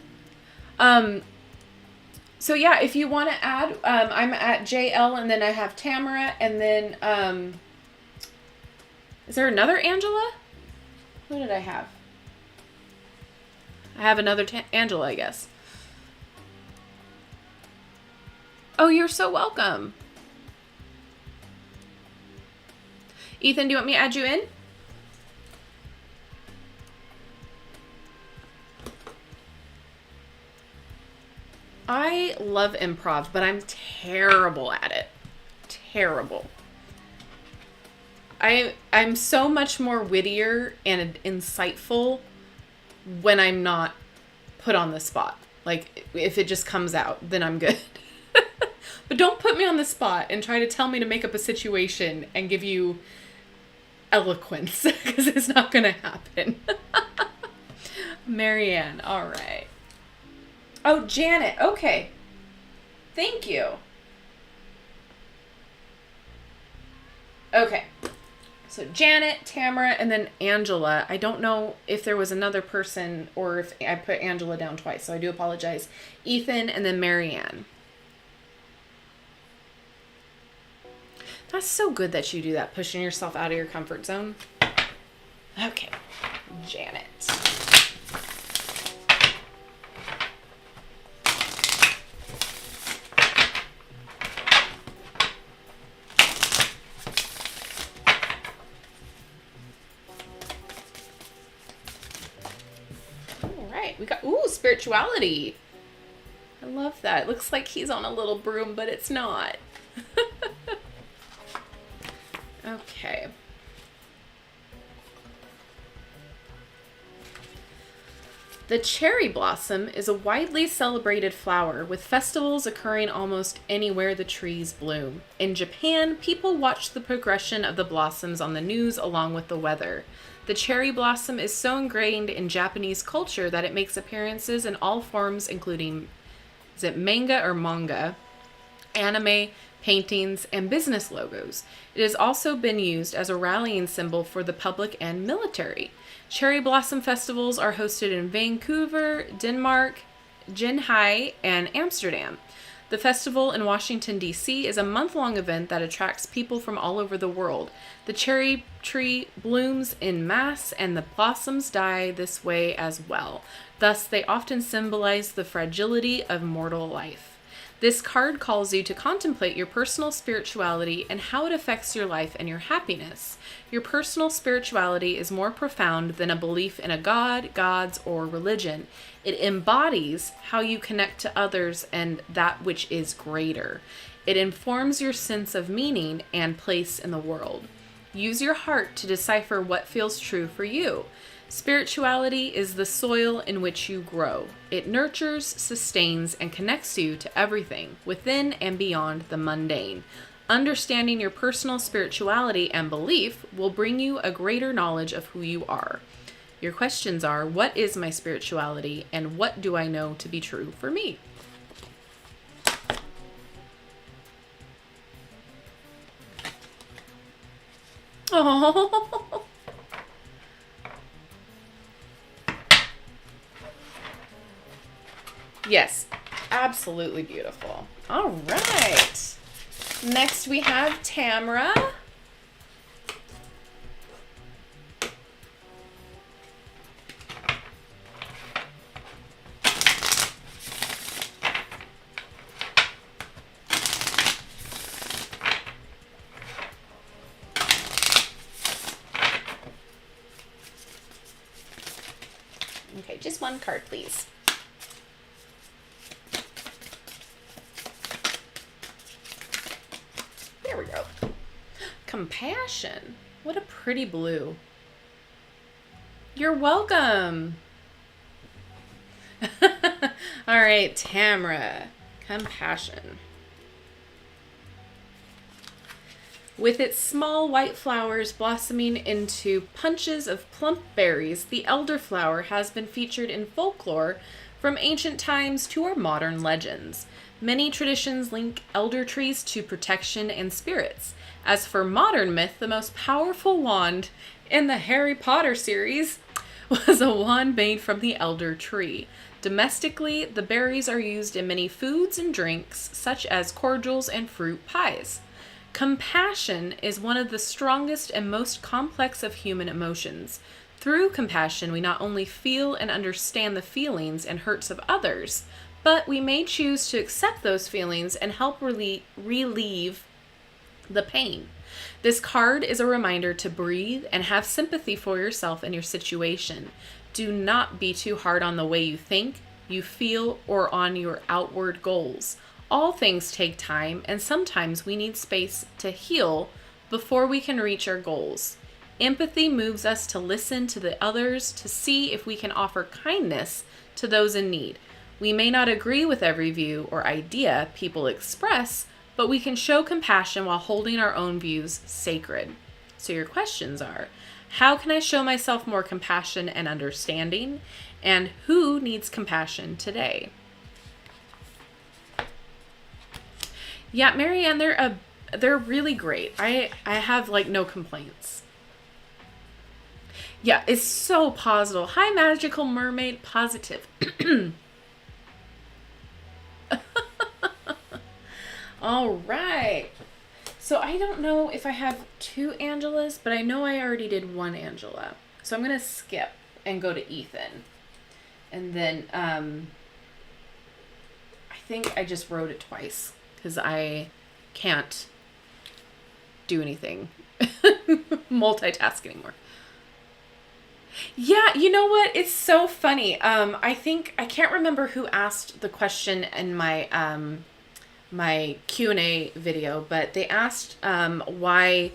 So yeah, if you want to add, I'm at JL, and then I have Tamara, and then, is there another Angela? Who did I have? I have another Angela, I guess. Oh, you're so welcome. Ethan, do you want me to add you in? I love improv, but I'm terrible at it. Terrible. I'm so much more wittier and insightful when I'm not put on the spot. Like, if it just comes out, then I'm good. But don't put me on the spot and try to tell me to make up a situation and give you eloquence, because it's not going to happen. Marianne, all right. Oh, Janet, okay. Thank you. Okay. So Janet, Tamara, and then Angela. I don't know if there was another person or if I put Angela down twice, so I do apologize. Ethan, and then Marianne. That's so good that you do that, pushing yourself out of your comfort zone. Okay, Janet. We got, ooh, spirituality. I love that. It looks like he's on a little broom, but it's not. Okay. The cherry blossom is a widely celebrated flower with festivals occurring almost anywhere the trees bloom. In Japan, people watch the progression of the blossoms on the news along with the weather. The cherry blossom is so ingrained in Japanese culture that it makes appearances in all forms, including, is it manga or manga, anime, paintings, and business logos. It has also been used as a rallying symbol for the public and military. Cherry blossom festivals are hosted in Vancouver, Denmark, Jinhai, and Amsterdam. The festival in Washington, D.C. is a month-long event that attracts people from all over the world. The cherry tree blooms in mass, and the blossoms die this way as well. Thus, they often symbolize the fragility of mortal life. This card calls you to contemplate your personal spirituality and how it affects your life and your happiness. Your personal spirituality is more profound than a belief in a god, gods, or religion. It embodies how you connect to others and that which is greater. It informs your sense of meaning and place in the world. Use your heart to decipher what feels true for you. Spirituality is the soil in which you grow. It nurtures, sustains, and connects you to everything within and beyond the mundane. Understanding your personal spirituality and belief will bring you a greater knowledge of who you are. Your questions are, what is my spirituality and what do I know to be true for me? Oh. Yes, absolutely beautiful. All right. Next we have Tamara. Okay, just one card, please. There we go. Compassion. What a pretty blue. You're welcome. All right, Tamara. Compassion. With its small white flowers blossoming into punches of plump berries, the elderflower has been featured in folklore from ancient times to our modern legends. Many traditions link elder trees to protection and spirits. As for modern myth, the most powerful wand in the Harry Potter series was a wand made from the elder tree. Domestically, the berries are used in many foods and drinks, such as cordials and fruit pies. Compassion is one of the strongest and most complex of human emotions. Through compassion, we not only feel and understand the feelings and hurts of others, but we may choose to accept those feelings and help relieve the pain. This card is a reminder to breathe and have sympathy for yourself and your situation. Do not be too hard on the way you think, you feel, or on your outward goals. All things take time, and sometimes we need space to heal before we can reach our goals. Empathy moves us to listen to the others, to see if we can offer kindness to those in need. We may not agree with every view or idea people express, but we can show compassion while holding our own views sacred. So your questions are, how can I show myself more compassion and understanding? And who needs compassion today? Yeah, Marianne, they're really great. I have like no complaints. Yeah, it's so positive. Hi, Magical Mermaid. Positive. All right. So I don't know if I have two Angelas, but I know I already did one Angela. So I'm going to skip and go to Ethan. And then I think I just wrote it twice because I can't do anything multitask anymore. Yeah, you know what? It's so funny. I think I can't remember who asked the question in my my Q&A video, but they asked why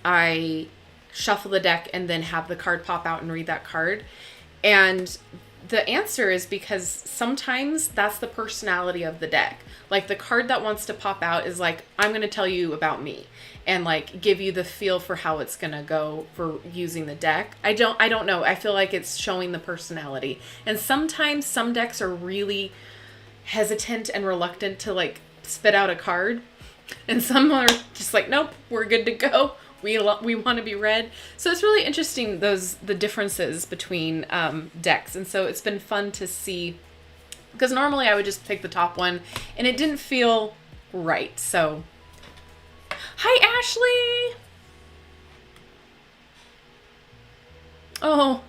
I shuffle the deck and then have the card pop out and read that card. And the answer is because sometimes that's the personality of the deck. Like the card that wants to pop out is like, I'm going to tell you about me and like give you the feel for how it's going to go for using the deck. I don't know. I feel like it's showing the personality. And sometimes some decks are really hesitant and reluctant to like spit out a card. And some are just like, nope, we're good to go. We want to be read. So it's really interesting, the differences between decks. And so it's been fun to see, because normally I would just pick the top one and it didn't feel right. So, hi, Ashley. Oh,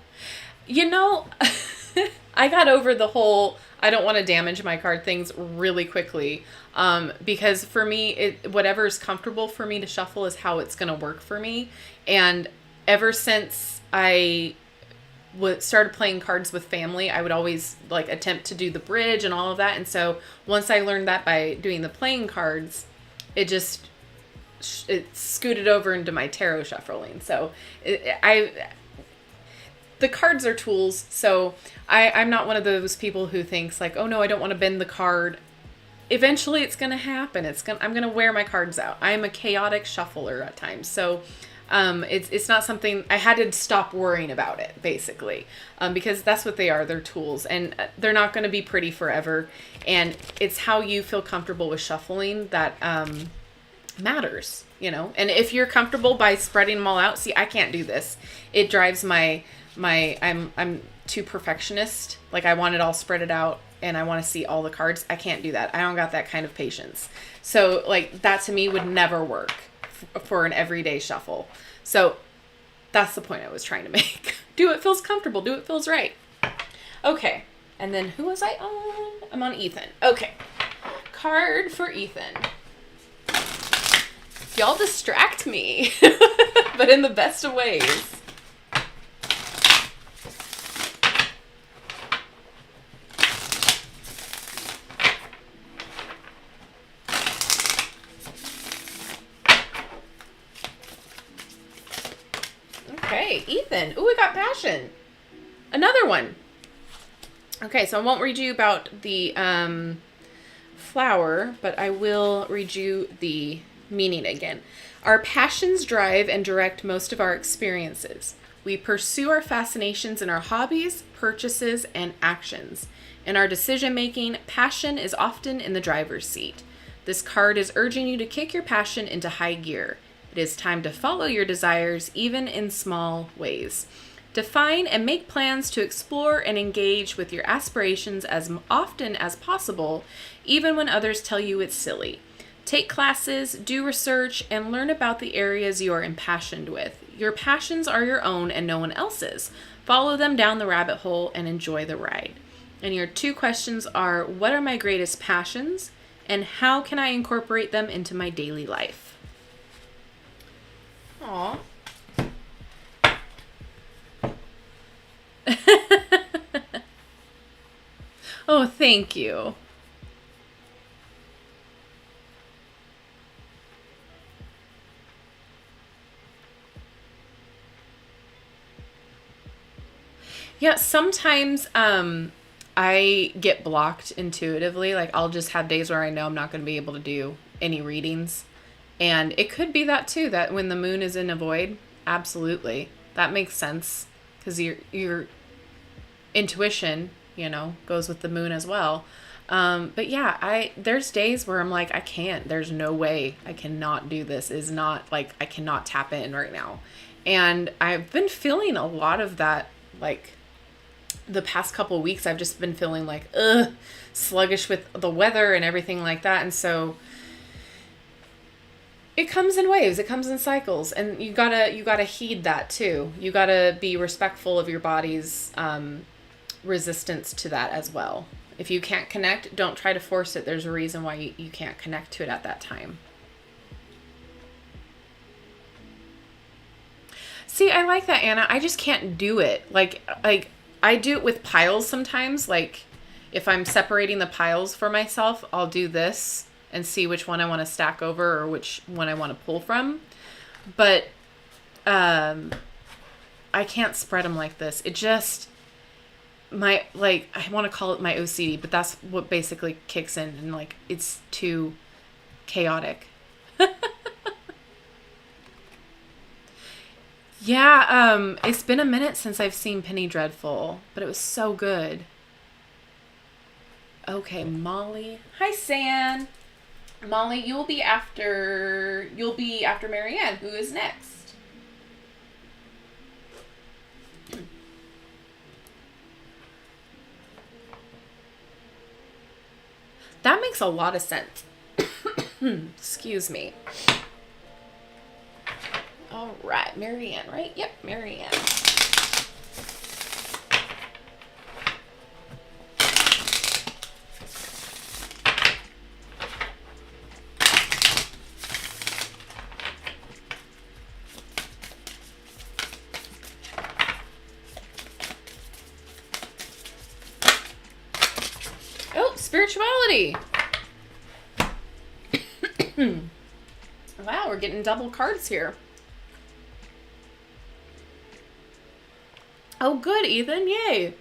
you know, I got over the whole I don't want to damage my card things really quickly. Because for me, whatever is comfortable for me to shuffle is how it's going to work for me. And ever since I started playing cards with family, I would always like attempt to do the bridge and all of that. And so once I learned that by doing the playing cards, it scooted over into my tarot shuffling. So the cards are tools. So I'm not one of those people who thinks like, oh no, I don't want to bend the card. Eventually it's going to happen. I'm going to wear my cards out. I'm a chaotic shuffler at times. So it's not something I had to stop worrying about it basically. Because that's what they are. They're tools and they're not going to be pretty forever. And it's how you feel comfortable with shuffling that matters, you know? And if you're comfortable by spreading them all out, see, I can't do this. It drives I'm too perfectionist. Like I want it all spread it out and I want to see all the cards. I can't do that. I don't got that kind of patience. So like that to me would never work for an everyday shuffle. So that's the point I was trying to make. Do what feels comfortable. Do what feels right. Okay. And then who was I on? I'm on Ethan. Okay. Card for Ethan. Y'all distract me, but in the best of ways. Okay, Ethan. Ooh, we got passion. Another one. Okay, so I won't read you about the flower, but I will read you the meaning again. Our passions drive and direct most of our experiences. We pursue our fascinations in our hobbies, purchases, and actions. In our decision-making, passion is often in the driver's seat. This card is urging you to kick your passion into high gear. It is time to follow your desires, even in small ways. Define and make plans to explore and engage with your aspirations as often as possible, even when others tell you it's silly. Take classes, do research, and learn about the areas you are impassioned with. Your passions are your own and no one else's. Follow them down the rabbit hole and enjoy the ride. And your two questions are, what are my greatest passions? And how can I incorporate them into my daily life? Aw. Oh, thank you. Yeah, sometimes I get blocked intuitively. Like I'll just have days where I know I'm not going to be able to do any readings. And it could be that too, that when the moon is in a void, absolutely. That makes sense because your intuition, you know, goes with the moon as well. But yeah, there's days where I'm like, I can't, there's no way I cannot do this. Is not like, I cannot tap in right now. And I've been feeling a lot of that, like the past couple of weeks. I've just been feeling like, sluggish with the weather and everything like that. And so it comes in waves, it comes in cycles, and you gotta heed that too. You gotta be respectful of your body's resistance to that as well. If you can't connect, don't try to force it. There's a reason why you can't connect to it at that time. See, I like that, Anna. I just can't do it. Like I do it with piles sometimes. Like if I'm separating the piles for myself, I'll do this and see which one I want to stack over or which one I want to pull from. But I can't spread them like this. It just, I want to call it my OCD, but that's what basically kicks in, and like it's too chaotic. Yeah, it's been a minute since I've seen Penny Dreadful, but it was so good. Okay, Molly. Hi, San. Molly, you'll be after Marianne, who is next. That makes a lot of sense. Excuse me. All right, Marianne, right? Yep, Marianne. Oh, spirituality. Wow, we're getting double cards here. Oh, good, Ethan. Yay.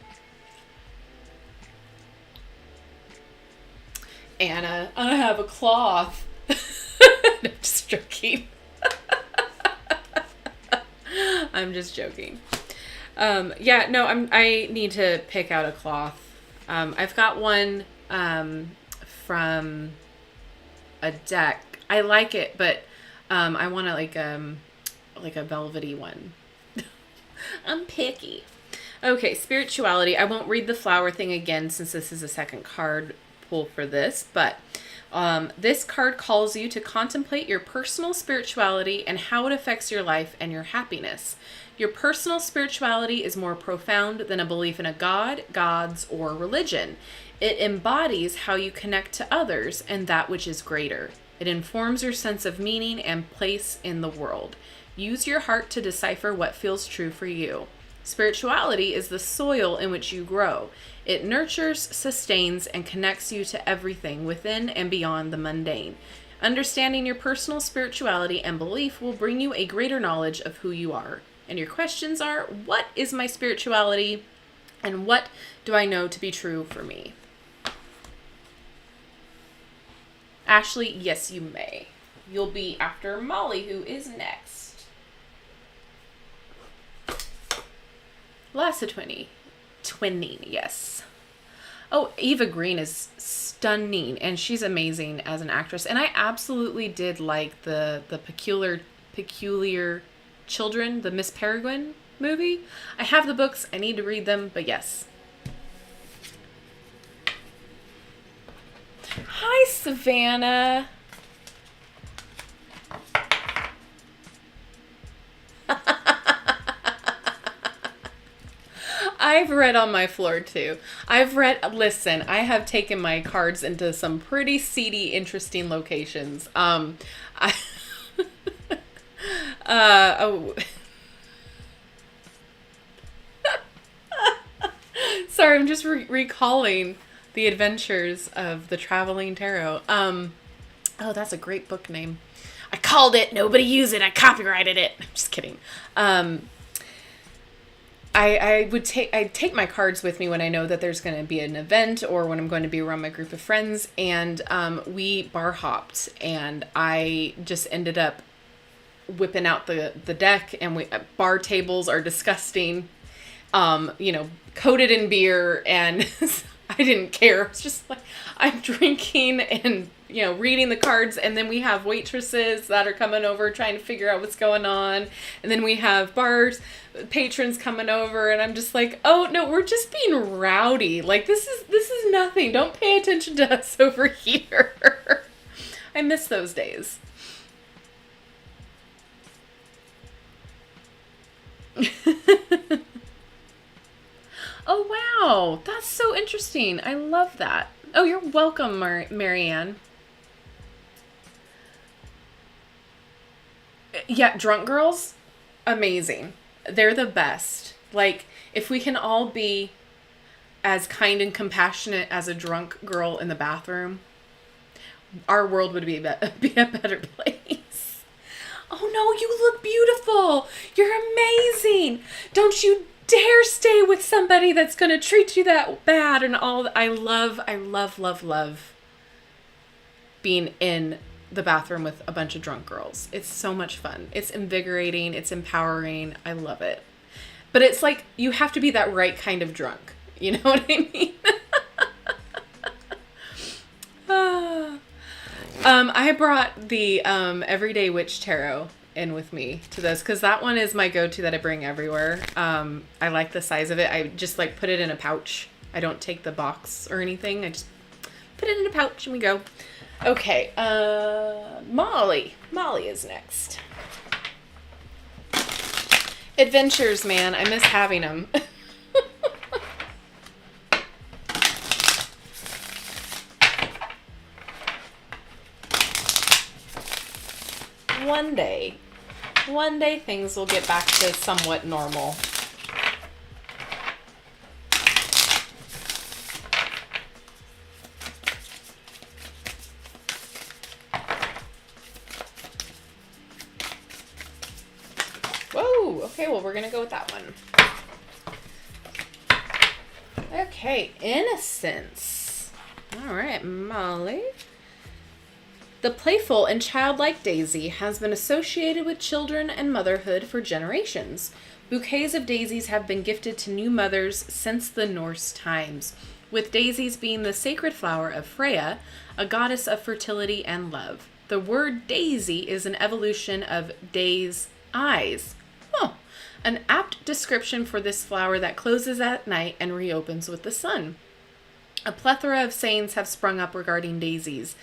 Anna, I have a cloth. I'm just joking. I'm just joking. Yeah, no, I need to pick out a cloth. I've got one from a deck. I like it, but I want to like a velvety one. I'm picky. Okay, spirituality. I won't read the flower thing again since this is a second card pull for this, but this card calls you to contemplate your personal spirituality and how it affects your life and your happiness. Your personal spirituality is more profound than a belief in a god, gods, or religion. It embodies how you connect to others and that which is greater. It informs your sense of meaning and place in the world. Use your heart to decipher what feels true for you. Spirituality is the soil in which you grow. It nurtures, sustains, and connects you to everything within and beyond the mundane. Understanding your personal spirituality and belief will bring you a greater knowledge of who you are. And your questions are, what is my spirituality? And what do I know to be true for me? Ashley, yes, you may. You'll be after Molly, who is next. Lassa twinning, yes. Oh, Eva Green is stunning, and she's amazing as an actress. And I absolutely did like the peculiar children, the Miss Peregrine movie. I have the books. I need to read them, but yes. Hi, Savannah. I've read on my floor too. Listen, I have taken my cards into some pretty seedy, interesting locations. Oh. Sorry, I'm just recalling the adventures of the Traveling Tarot. Oh, that's a great book name. I called it. Nobody used it. I copyrighted it. I'm just kidding. I'd take my cards with me when I know that there's going to be an event or when I'm going to be around my group of friends. And we bar hopped, and I just ended up whipping out the deck, and bar tables are disgusting, coated in beer, and I didn't care. It's just like, I'm drinking and reading the cards, and then we have waitresses that are coming over trying to figure out what's going on, and then we have patrons coming over, and I'm just like, oh no, we're just being rowdy. Like, this is nothing. Don't pay attention to us over here. I miss those days. Oh wow, that's so interesting. I love that. Oh, you're welcome, Marianne. Yeah, drunk girls, amazing. They're the best. Like, if we can all be as kind and compassionate as a drunk girl in the bathroom, our world would be a better place. Oh no, you look beautiful. You're amazing. Don't you dare stay with somebody that's going to treat you that bad and all. I love being in the bathroom with a bunch of drunk girls. It's so much fun. It's invigorating. It's empowering. I love it. But it's like, you have to be that right kind of drunk. You know what I mean? I brought the Everyday Witch Tarot in with me to this because that one is my go-to that I bring everywhere. I like the size of it. I just like put it in a pouch. I don't take the box or anything. I just put it in a pouch and we go. Okay, Molly is next. Adventures, man. I miss having them. One day things will get back to somewhat normal. Whoa, okay, well, we're gonna go with that one. Okay, Innocence. All right, Molly. The playful and childlike daisy has been associated with children and motherhood for generations. Bouquets of daisies have been gifted to new mothers since the Norse times, with daisies being the sacred flower of Freya, a goddess of fertility and love. The word daisy is an evolution of days, eyes. Oh, an apt description for this flower that closes at night and reopens with the sun. A plethora of sayings have sprung up regarding daisies.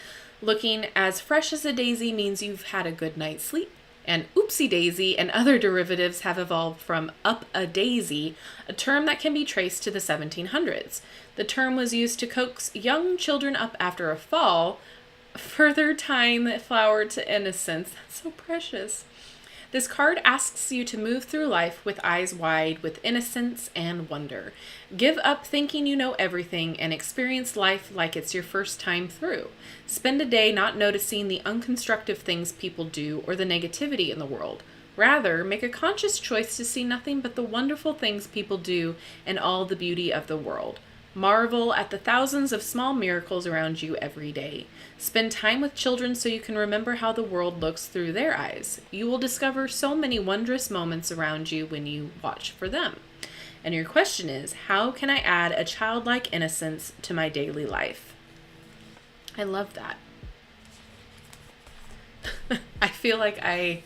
Looking as fresh as a daisy means you've had a good night's sleep, and oopsie daisy and other derivatives have evolved from up a daisy, a term that can be traced to the 1700s. The term was used to coax young children up after a fall, further tying the flower to innocence. That's so precious. This card asks you to move through life with eyes wide, with innocence and wonder. Give up thinking you know everything and experience life like it's your first time through. Spend a day not noticing the unconstructive things people do or the negativity in the world. Rather, make a conscious choice to see nothing but the wonderful things people do and all the beauty of the world. Marvel at the thousands of small miracles around you every day. Spend time with children so you can remember how the world looks through their eyes. You will discover so many wondrous moments around you when you watch for them. And your question is, how can I add a childlike innocence to my daily life? I love that. I feel like I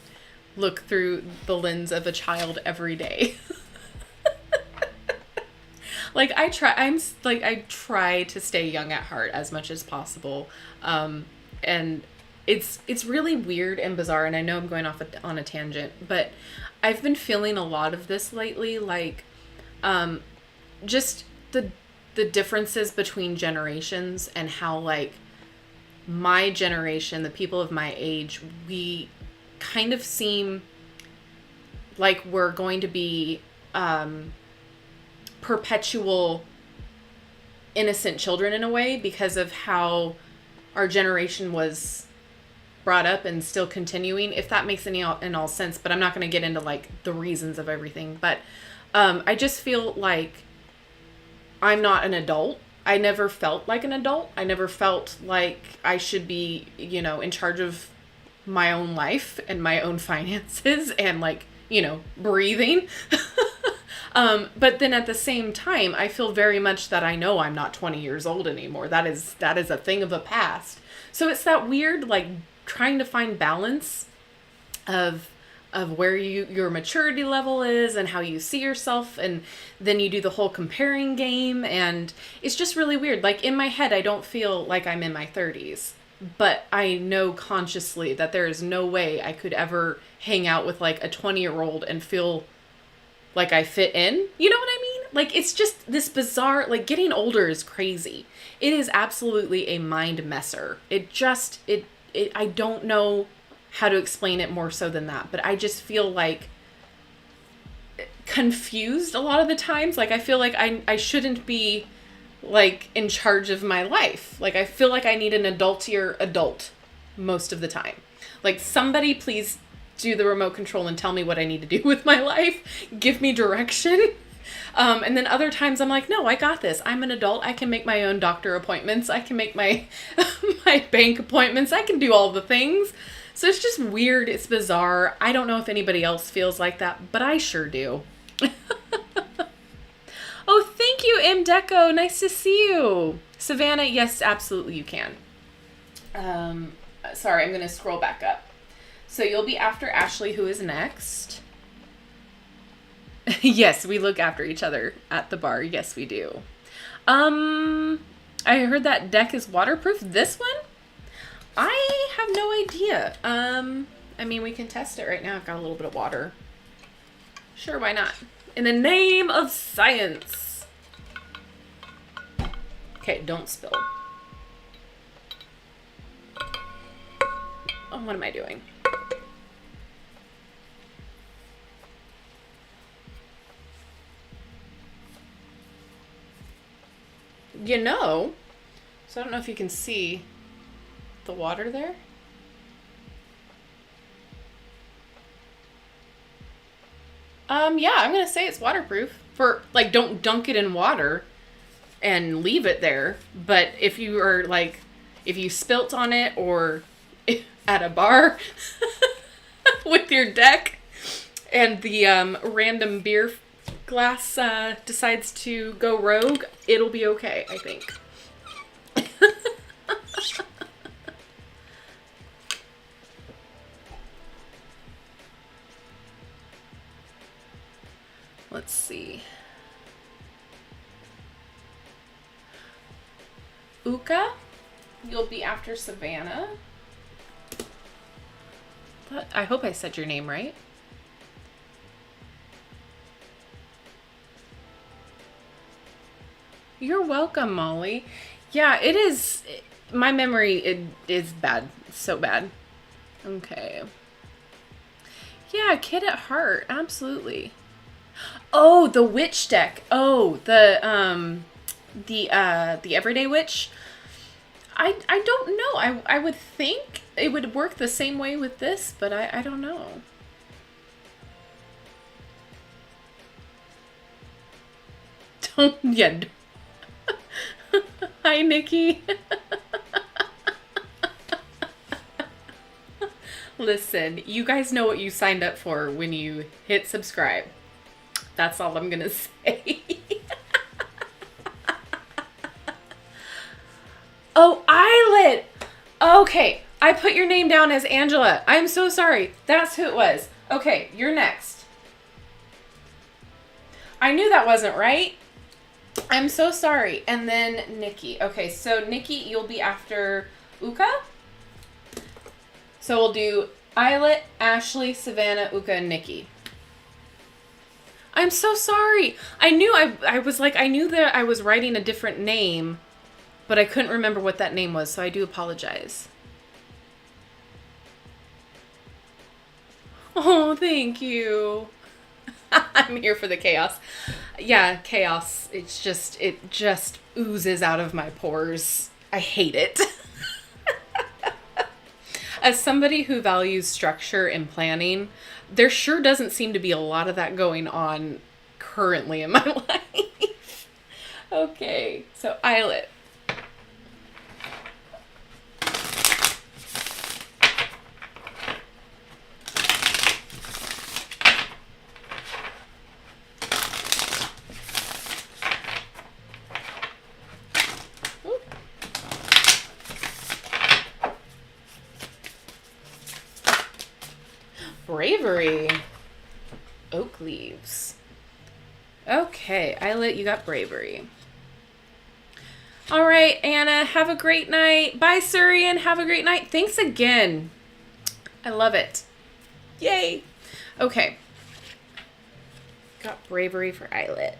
look through the lens of a child every day. I try to stay young at heart as much as possible. And it's really weird and bizarre, and I know I'm going off on a tangent, but I've been feeling a lot of this lately, just the differences between generations and how, my generation, the people of my age, we kind of seem like we're going to be, perpetual innocent children in a way because of how our generation was brought up and still continuing, if that makes any in all sense. But I'm not going to get into the reasons of everything, but I just feel like I'm not an adult. I never felt like an adult. I never felt like I should be, in charge of my own life and my own finances and breathing. But then at the same time, I feel very much that I know I'm not 20 years old anymore. That is a thing of the past. So it's that weird, like, trying to find balance of where your maturity level is and how you see yourself, and then you do the whole comparing game, and it's just really weird. Like, in my head, I don't feel like I'm in my 30s, but I know consciously that there is no way I could ever hang out with like a 20-year-old and feel like I fit in. You know what I mean? Like, it's just this bizarre, like, getting older is crazy. It is absolutely a mind messer. I don't know how to explain it more so than that, but I just feel like confused a lot of the times. Like, I feel like I shouldn't be like in charge of my life. Like, I feel like I need an adultier adult most of the time. Like, somebody please do the remote control and tell me what I need to do with my life. Give me direction. And then other times I'm like, no, I got this. I'm an adult. I can make my own doctor appointments. I can make my my bank appointments. I can do all the things. So it's just weird. It's bizarre. I don't know if anybody else feels like that, but I sure do. Oh, thank you, M. Deco. Nice to see you. Savannah, yes, absolutely you can. Sorry, I'm going to scroll back up. So you'll be after Ashley, who is next. Yes, we look after each other at the bar. Yes, we do. I heard that deck is waterproof. This one? I have no idea. I mean, we can test it right now. I've got a little bit of water. Sure, why not? In the name of science. Okay, don't spill. Oh, what am I doing? You know, so I don't know if you can see the water there. Yeah, I'm gonna say it's waterproof. For, like, don't dunk it in water and leave it there. But if you are, like, if you spilt on it or at a bar with your deck and the random beer glass decides to go rogue, it'll be okay, I think. Let's see. Uka, you'll be after Savannah. I hope I said your name right. You're welcome, Molly. Yeah, it is. My memory is bad. It's so bad. Okay. Yeah, Kid at Heart. Absolutely. Oh, the witch deck. Oh, the Everyday Witch. I don't know. I would think it would work the same way with this, but I don't know. Don't, yeah. Hi, Nikki. Listen, you guys know what you signed up for when you hit subscribe. That's all I'm gonna say. Oh, Eyelet! Okay, I put your name down as Angela. I'm so sorry. That's who it was. Okay, you're next. I knew that wasn't right. I'm so sorry. And then Nikki. Okay, so Nikki, you'll be after Uka. So we'll do Eyelet, Ashley, Savannah, Uka, and Nikki. I'm so sorry. I knew I was like, I knew that I was writing a different name, but I couldn't remember what that name was, so I do apologize. Oh, thank you. I'm here for the chaos. Yeah, chaos. It just oozes out of my pores. I hate it. As somebody who values structure and planning, there sure doesn't seem to be a lot of that going on currently in my life. Okay, so Eyelet. bravery. Oak leaves. Okay, Islet, you got bravery. All right, Anna, have a great night. Bye, Surian, have a great night. Thanks again. I love it. Yay. Okay. Got bravery for Islet.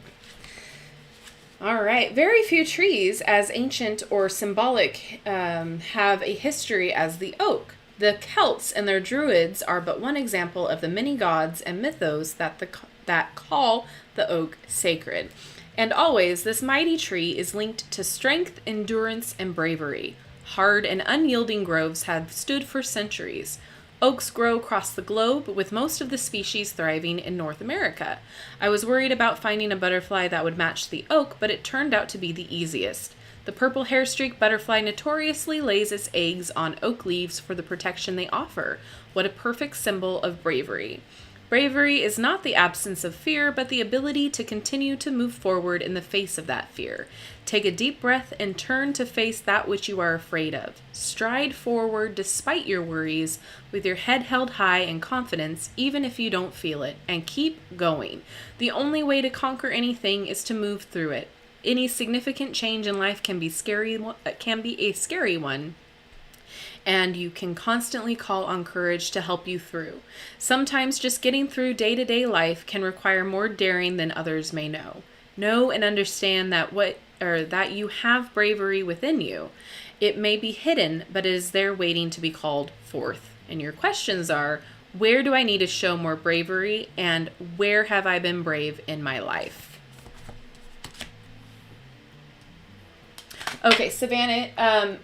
All right. Very few trees, as ancient or symbolic, have a history as the oak. The Celts and their druids are but one example of the many gods and mythos that call the oak sacred. And always, this mighty tree is linked to strength, endurance, and bravery. Hard and unyielding groves have stood for centuries. Oaks grow across the globe, with most of the species thriving in North America. I was worried about finding a butterfly that would match the oak, but it turned out to be the easiest. The purple hair-streaked butterfly notoriously lays its eggs on oak leaves for the protection they offer. What a perfect symbol of bravery. Bravery is not the absence of fear, but the ability to continue to move forward in the face of that fear. Take a deep breath and turn to face that which you are afraid of. Stride forward despite your worries, with your head held high in confidence, even if you don't feel it, and keep going. The only way to conquer anything is to move through it. Any significant change in life can be a scary one. And you can constantly call on courage to help you through. Sometimes just getting through day-to-day life can require more daring than others may know. Know and understand that you have bravery within you. It may be hidden, but it is there waiting to be called forth. And your questions are, where do I need to show more bravery, and where have I been brave in my life? Okay, Savannah,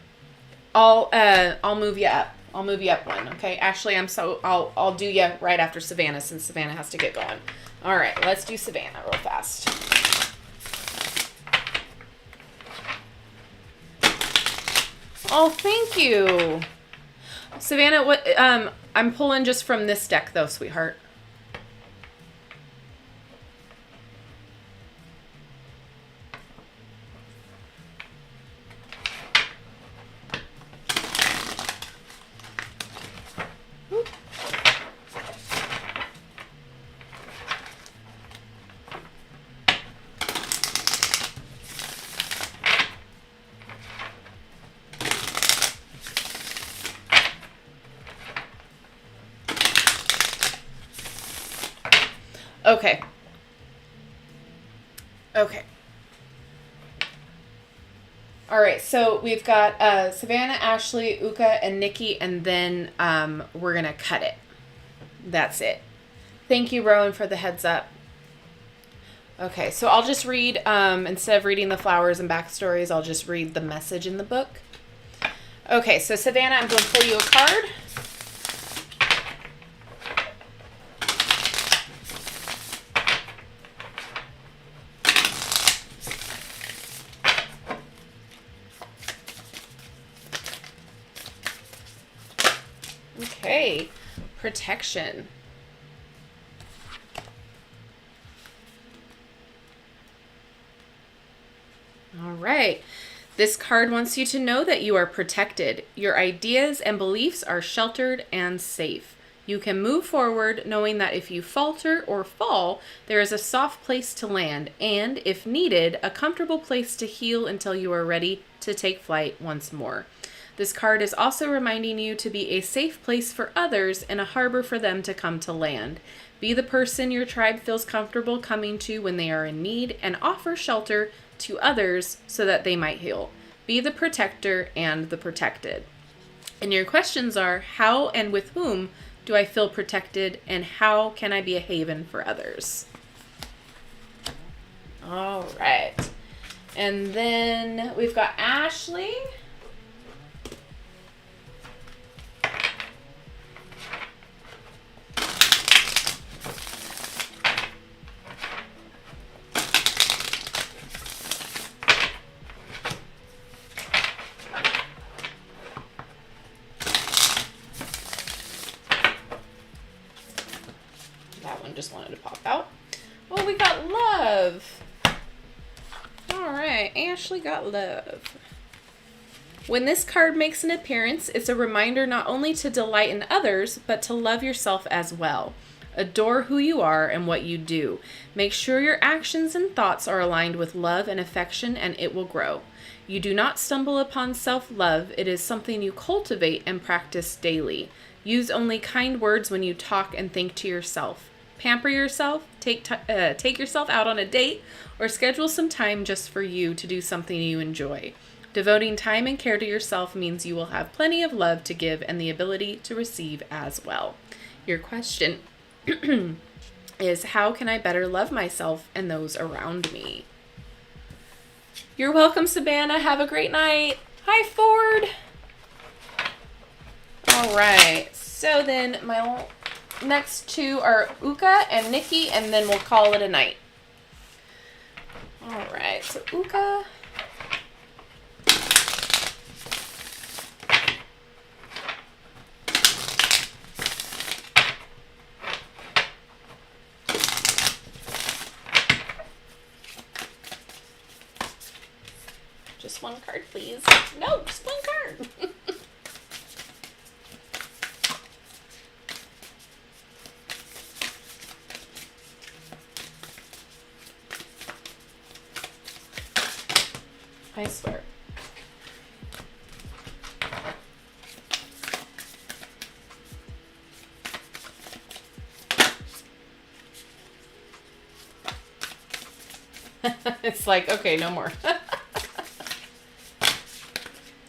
I'll move you up. I'll move you up one, okay? Ashley, I'll do you right after Savannah, since Savannah has to get going. All right, let's do Savannah real fast. Oh, thank you. Savannah, what I'm pulling just from this deck though, sweetheart. Okay. Okay. All right, so we've got Savannah, Ashley, Uka, and Nikki, and then we're going to cut it. That's it. Thank you, Rowan, for the heads up. Okay, so I'll just read, instead of reading the flowers and backstories, I'll just read the message in the book. Okay, so Savannah, I'm going to pull you a card. Okay, protection. All right. This card wants you to know that you are protected. Your ideas and beliefs are sheltered and safe. You can move forward knowing that if you falter or fall, there is a soft place to land and, if needed, a comfortable place to heal until you are ready to take flight once more. This card is also reminding you to be a safe place for others and a harbor for them to come to land. Be the person your tribe feels comfortable coming to when they are in need, and offer shelter to others so that they might heal. Be the protector and the protected. And your questions are, how and with whom do I feel protected, and how can I be a haven for others? All right. And then we've got Ashley. Just wanted to pop out. Oh, we got love. All right, Ashley got love. When this card makes an appearance, it's a reminder not only to delight in others, but to love yourself as well. Adore who you are and what you do. Make sure your actions and thoughts are aligned with love and affection, and it will grow. You do not stumble upon self-love. It is something you cultivate and practice daily. Use only kind words when you talk and think to yourself. Pamper yourself, take yourself out on a date, or schedule some time just for you to do something you enjoy. Devoting time and care to yourself means you will have plenty of love to give and the ability to receive as well. Your question is, how can I better love myself and those around me? You're welcome, Savannah. Have a great night. Hi, Ford. All right. So then my next two are Uka and Nikki, and then we'll call it a night. All right. So Uka. Just one card, please. No, just one card. I swear. It's like, okay, no more.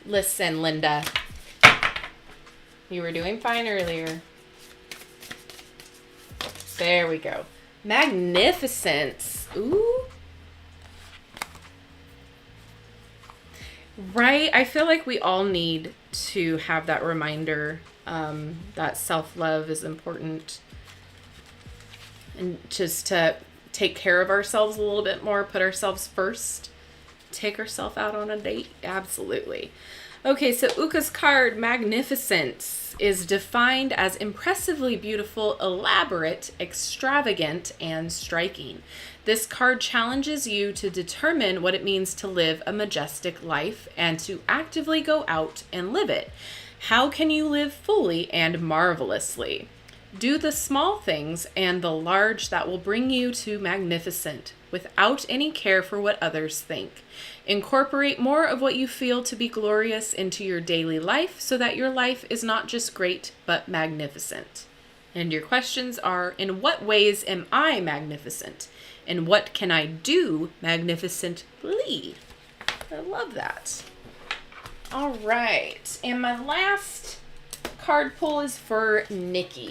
Listen, Linda. You were doing fine earlier. There we go. Magnificence. Ooh. Right? I feel like we all need to have that reminder that self-love is important. And just to take care of ourselves a little bit more, put ourselves first. Take ourselves out on a date. Absolutely. Okay, so Uka's card, Magnificence, is defined as impressively beautiful, elaborate, extravagant, and striking. This card challenges you to determine what it means to live a majestic life and to actively go out and live it. How can you live fully and marvelously? Do the small things and the large that will bring you to magnificent, without any care for what others think. Incorporate more of what you feel to be glorious into your daily life so that your life is not just great, but magnificent. And your questions are, in what ways am I magnificent? And what can I do magnificently? I love that. All right. And my last card pull is for Nikki.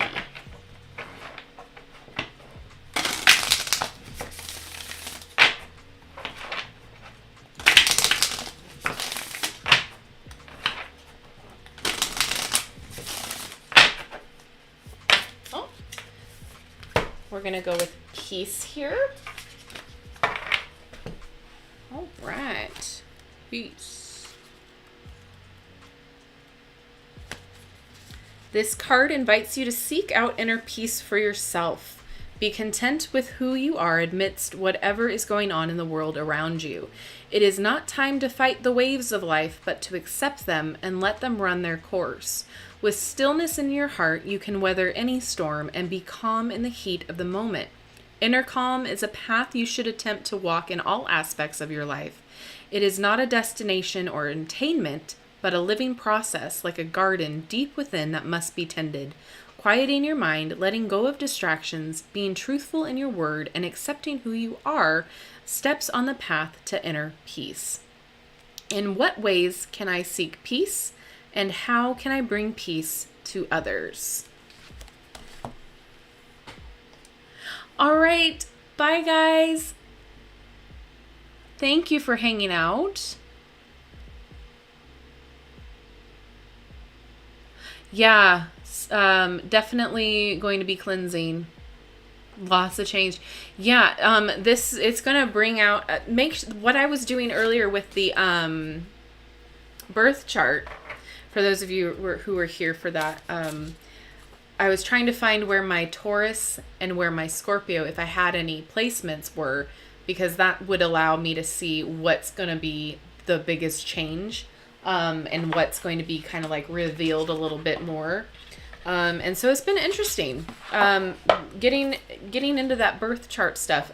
Oh, we're going to go with peace here. All right. Peace. This card invites you to seek out inner peace for yourself. Be content with who you are amidst whatever is going on in the world around you. It is not time to fight the waves of life, but to accept them and let them run their course. With stillness in your heart, you can weather any storm and be calm in the heat of the moment. Inner calm is a path you should attempt to walk in all aspects of your life. It is not a destination or attainment, but a living process, like a garden deep within that must be tended. Quieting your mind, letting go of distractions, being truthful in your word, and accepting who you are, steps on the path to inner peace. In what ways can I seek peace, and how can I bring peace to others? All right, bye guys. Thank you for hanging out. Yeah, definitely going to be cleansing. Lots of change. Yeah, it's going to bring out, what I was doing earlier with the birth chart, for those of you who were here for that, I was trying to find where my Taurus and where my Scorpio, if I had any placements were, because that would allow me to see what's going to be the biggest change and what's going to be kind of like revealed a little bit more. And so it's been interesting, getting into that birth chart stuff.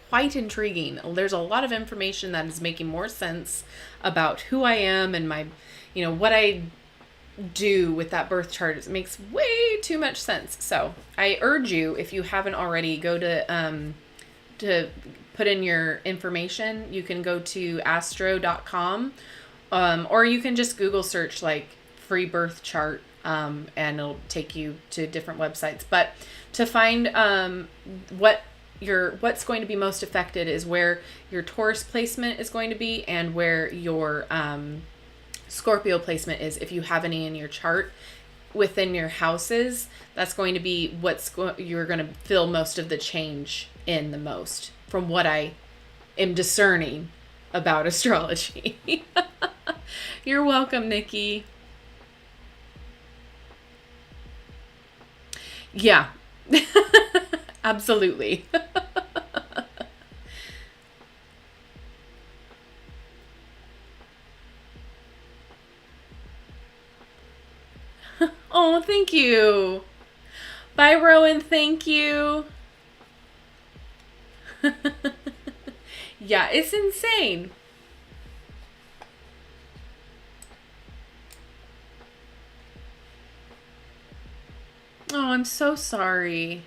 Quite intriguing. There's a lot of information that is making more sense about who I am and my, what I do with that birth chart. It makes way too much sense. So I urge you, if you haven't already, go to put in your information. You can go to astro.com, or you can just Google search like free birth chart, and it'll take you to different websites. But to find what's going to be most affected is where your Taurus placement is going to be, and where your Scorpio placement is, if you have any in your chart within your houses. That's going to be you're going to feel most of the change in the most, from what I am discerning about astrology. You're welcome, Nikki. Yeah. Absolutely. Oh, thank you. Bye, Rowan. Thank you. Yeah, it's insane. Oh, I'm so sorry.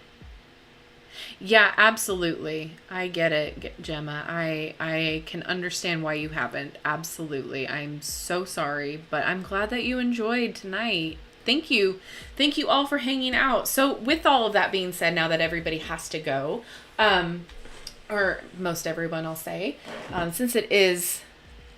Yeah, absolutely. I get it, Gemma. I can understand why you haven't. Absolutely. I'm so sorry, but I'm glad that you enjoyed tonight. Thank you. Thank you all for hanging out. So with all of that being said, now that everybody has to go, or most everyone, I'll say, since it is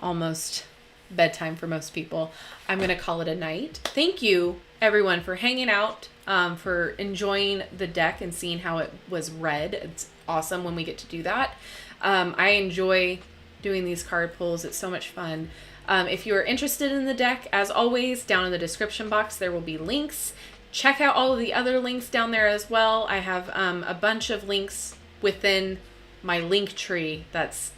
almost bedtime for most people, I'm going to call it a night. Thank you, everyone, for hanging out, for enjoying the deck and seeing how it was read. It's awesome when we get to do that. I enjoy doing these card pulls. It's so much fun. If you're interested in the deck, as always, down in the description box, there will be links. Check out all of the other links down there as well. I have a bunch of links within my link tree that's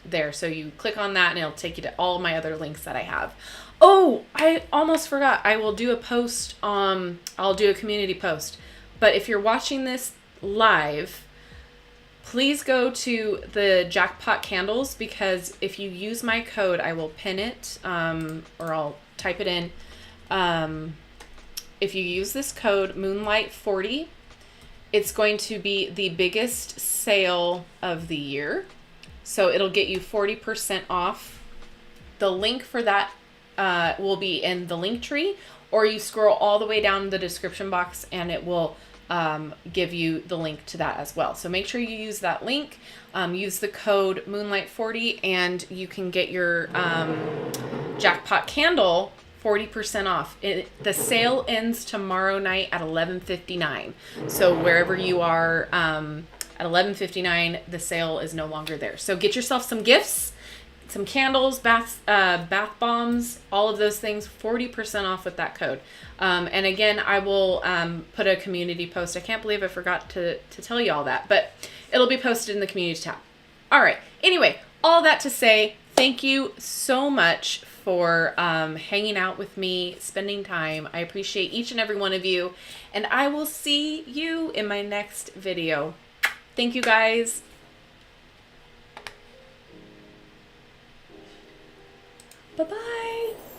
there. So you click on that and it'll take you to all my other links that I have. Oh, I almost forgot. I will do a post. I'll do a community post. But if you're watching this live, please go to the Jackpot Candles, because if you use my code, I will pin it, or I'll type it in. If you use this code Moonlight40, it's going to be the biggest sale of the year. So it'll get you 40% off. The link for that will be in the link tree, or you scroll all the way down the description box and it will give you the link to that as well. So make sure you use that link, use the code Moonlight40, and you can get your Jackpot Candle 40% off. The sale ends tomorrow night at 11:59. So wherever you are, at 11:59, the sale is no longer there. So get yourself some gifts, some candles, bath bombs, all of those things, 40% off with that code. And again, I will put a community post. I can't believe I forgot to tell you all that, but it'll be posted in the community tab. All right. Anyway, all that to say, thank you so much for hanging out with me, spending time. I appreciate each and every one of you, and I will see you in my next video. Thank you, guys. Bye-bye.